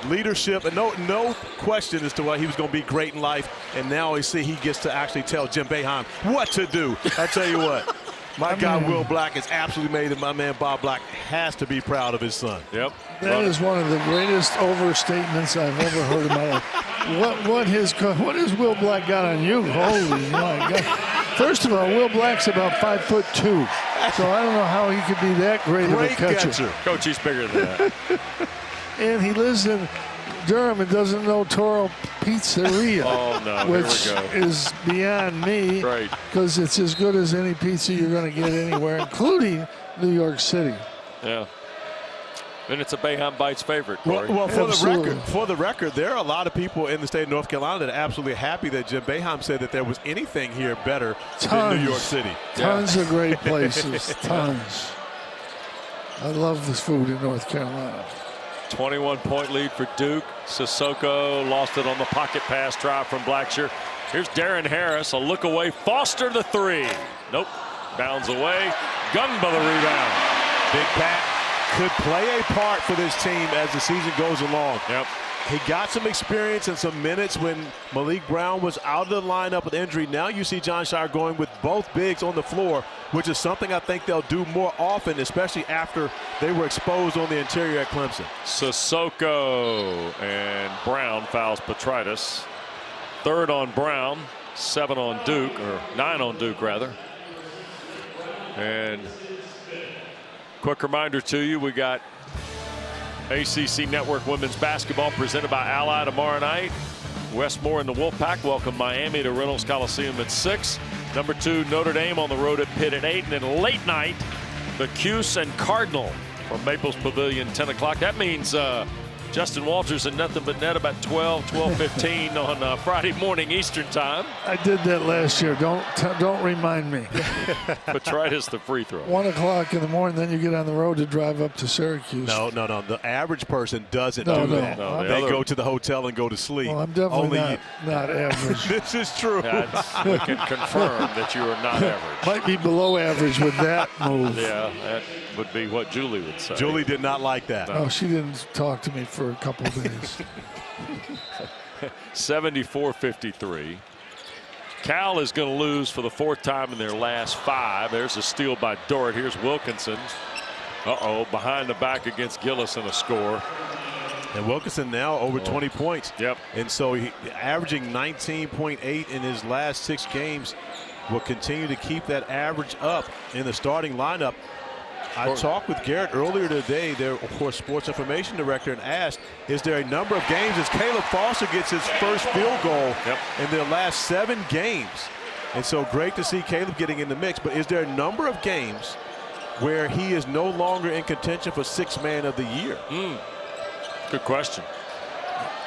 leadership, and no question as to why he was going to be great in life. And now we see he gets to actually tell Jim Boeheim what to do. I tell you what, my guy Will Black has absolutely made it. My man Bob Black has to be proud of his son. Yep. That is one of the greatest overstatements I've ever heard in my life. What has Will Black got on you? Holy my God. First of all, Will Black's about 5'2", so I don't know how he could be that great of a catcher. Coach, he's bigger than that. And he lives in Durham and doesn't know Toro Pizzeria. Oh, no, which here we go. is beyond me. Right. Because it's as good as any pizza you're going to get anywhere, including New York City. Yeah. And it's a Boeheim Bites favorite, Corey. Well, for the record, there are a lot of people in the state of North Carolina that are absolutely happy that Jim Boeheim said that there was anything here better than New York City. Tons of great places. Tons. I love this food in North Carolina. 21-point lead for Duke. Sissoko lost it on the pocket pass try from Blackshear. Here's Darren Harris, a look away. Foster the three. Nope. Bounds away. Gunba the rebound. Big Pat could play a part for this team as the season goes along. Yep. He got some experience and some minutes when Malik Brown was out of the lineup with injury. Now you see John Shire going with both bigs on the floor, which is something I think they'll do more often, especially after they were exposed on the interior at Clemson. Sissoko and Brown fouls Petritus. 3rd on Brown, 7 on Duke, or 9 on Duke rather. And quick reminder to you, we got ACC Network Women's Basketball presented by Ally tomorrow night. Westmore and the Wolfpack welcome Miami to Reynolds Coliseum at 6. Number 2, Notre Dame on the road at Pitt at 8. And then late night, the Cuse and Cardinal from Maples Pavilion, 10 o'clock. That means Justin Walters and Nothing But Net about 12:15 on Friday morning Eastern time. I did that last year. Don't remind me. Petritus the free throw. 1 o'clock in the morning, then you get on the road to drive up to Syracuse. No. The average person doesn't No, do no. that. No, they go to the hotel and go to sleep. Well, I'm definitely not average. This is true. We can confirm that you are not average. Might be below average with that move. Yeah, that would be what Julie would say. Julie did not like that. Oh, she didn't talk to me for a couple of days. 74-53. Cal is going to lose for the 4th time in their last 5. There's a steal by Dort. Here's Wilkinson. Behind the back against Gillis in a score. And Wilkinson now over 20 points. Yep. And so he averaging 19.8 in his last 6 games. Will continue to keep that average up in the starting lineup. I talked with Garrett earlier today, their, of course, sports information director, and asked, is there a number of games as Caleb Foster gets his first field goal in their last 7 games? And so great to see Caleb getting in the mix, but is there a number of games where he is no longer in contention for 6th man of the year? Good question.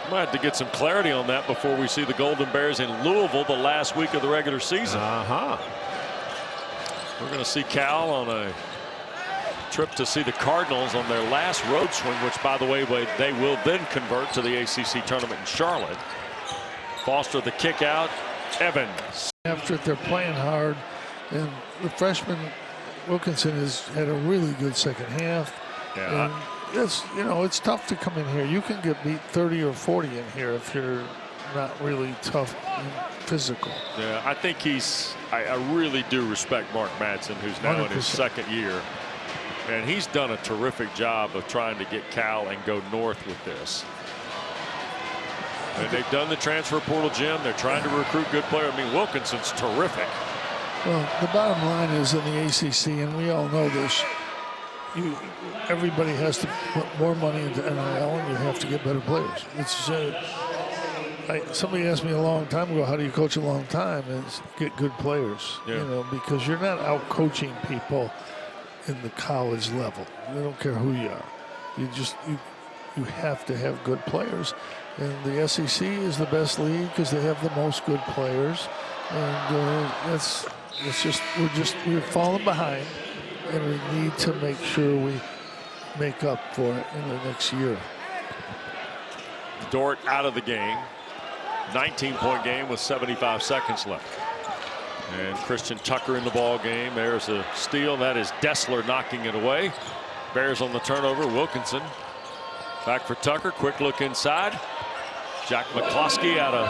Might have to get some clarity on that before we see the Golden Bears in Louisville the last week of the regular season. We're going to see Cal on a trip to see the Cardinals on their last road swing, which, by the way, they will then convert to the ACC tournament in Charlotte. Foster the kick out. Evans. After they're playing hard, and the freshman Wilkinson has had a really good second half. Yeah. And it's tough to come in here. You can get beat 30 or 40 in here if you're not really tough and physical. Yeah, I think I really do respect Mark Madsen, who's now 100%. in his 2nd year. And he's done a terrific job of trying to get Cal and go north with this. And they've done the transfer portal, Jim. They're trying to recruit good players. I mean, Wilkinson's terrific. Well, the bottom line is in the ACC, and we all know this, everybody has to put more money into NIL, and you have to get better players. Somebody asked me a long time ago, how do you coach a long time? And it's get good players, Yeah. you know, because you're not out coaching people in the college level. They don't care who you are. You have to have good players. And the SEC is the best league because they have the most good players. And we're falling behind, and we need to make sure we make up for it in the next year. Dort out of the game. 19-point game with 75 seconds left. And Christian Tucker in the ball game. There's a steal. That is Dessler knocking it away. Bears on the turnover. Wilkinson back for Tucker. Quick look inside. Jack McCloskey out of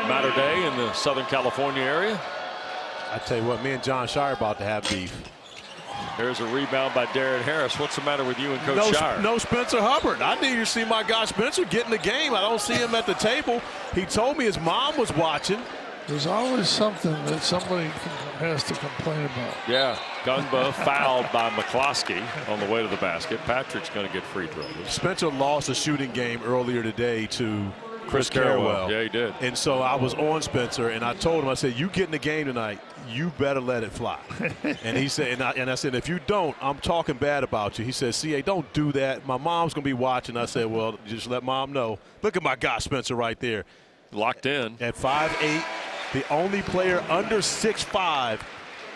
Mater Dei in the Southern California area. I tell you what, me and John Shire about to have beef. There's a rebound by Darren Harris. What's the matter with you and Coach Shire? No Spencer Hubbard. I need to see my guy Spencer get in the game. I don't see him at the table. He told me his mom was watching. There's always something that somebody has to complain about. Yeah, Gungba fouled by McCloskey on the way to the basket. Patrick's going to get free throws. Spencer lost a shooting game earlier today to Chris Carrawell. Yeah, he did. And so I was on Spencer, and I told him, I said, you get in the game tonight, you better let it fly. And he said, and I said, if you don't, I'm talking bad about you. He said, CA, don't do that. My mom's going to be watching. I said, well, just let mom know. Look at my guy Spencer right there. Locked in. At 5'8", the only player under 6'5"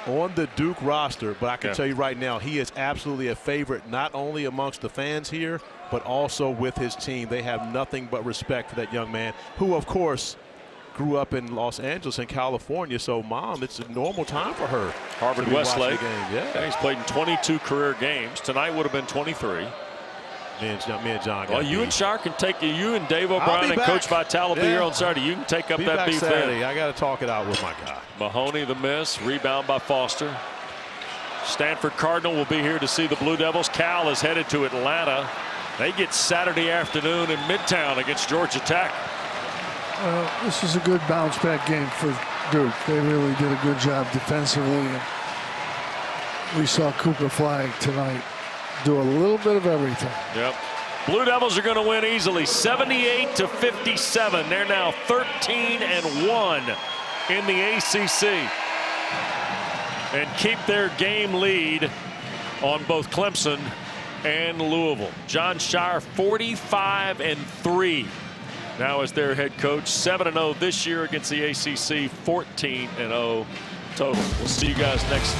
on the Duke roster. But I can tell you right now, he is absolutely a favorite, not only amongst the fans here, but also with his team. They have nothing but respect for that young man, who, of course, grew up in Los Angeles and California. So, Mom, it's a normal time for her. Harvard Westlake. Yeah. He's played in 22 career games. Tonight would have been 23. Me and John. Well, you and Shire can take you and Dave O'Brien and Coach Vitale will be here on Saturday. You can take up that beef Saturday. there. I got to talk it out with my guy. Mahoney the miss. Rebound by Foster. Stanford Cardinal will be here to see the Blue Devils. Cal is headed to Atlanta. They get Saturday afternoon in Midtown against Georgia Tech. This is a good bounce back game for Duke. They really did a good job defensively. And we saw Cooper Flagg tonight do a little bit of everything. Yep. Blue Devils are going to win easily, 78-57. They're now 13-1 in the ACC and keep their game lead on both Clemson and Louisville. John Shire 45-3 now as their head coach. 7-0 this year against the ACC. 14-0 total. We'll see you guys next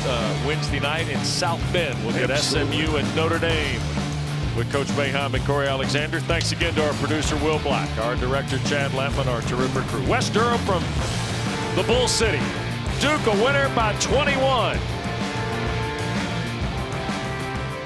Wednesday night in South Bend. We'll get SMU and Notre Dame with Coach Boeheim and Corey Alexander. Thanks again to our producer Will Black, our director Chad Lampman, our terrific crew. Wes Durham from the Bull City. Duke a winner by 21.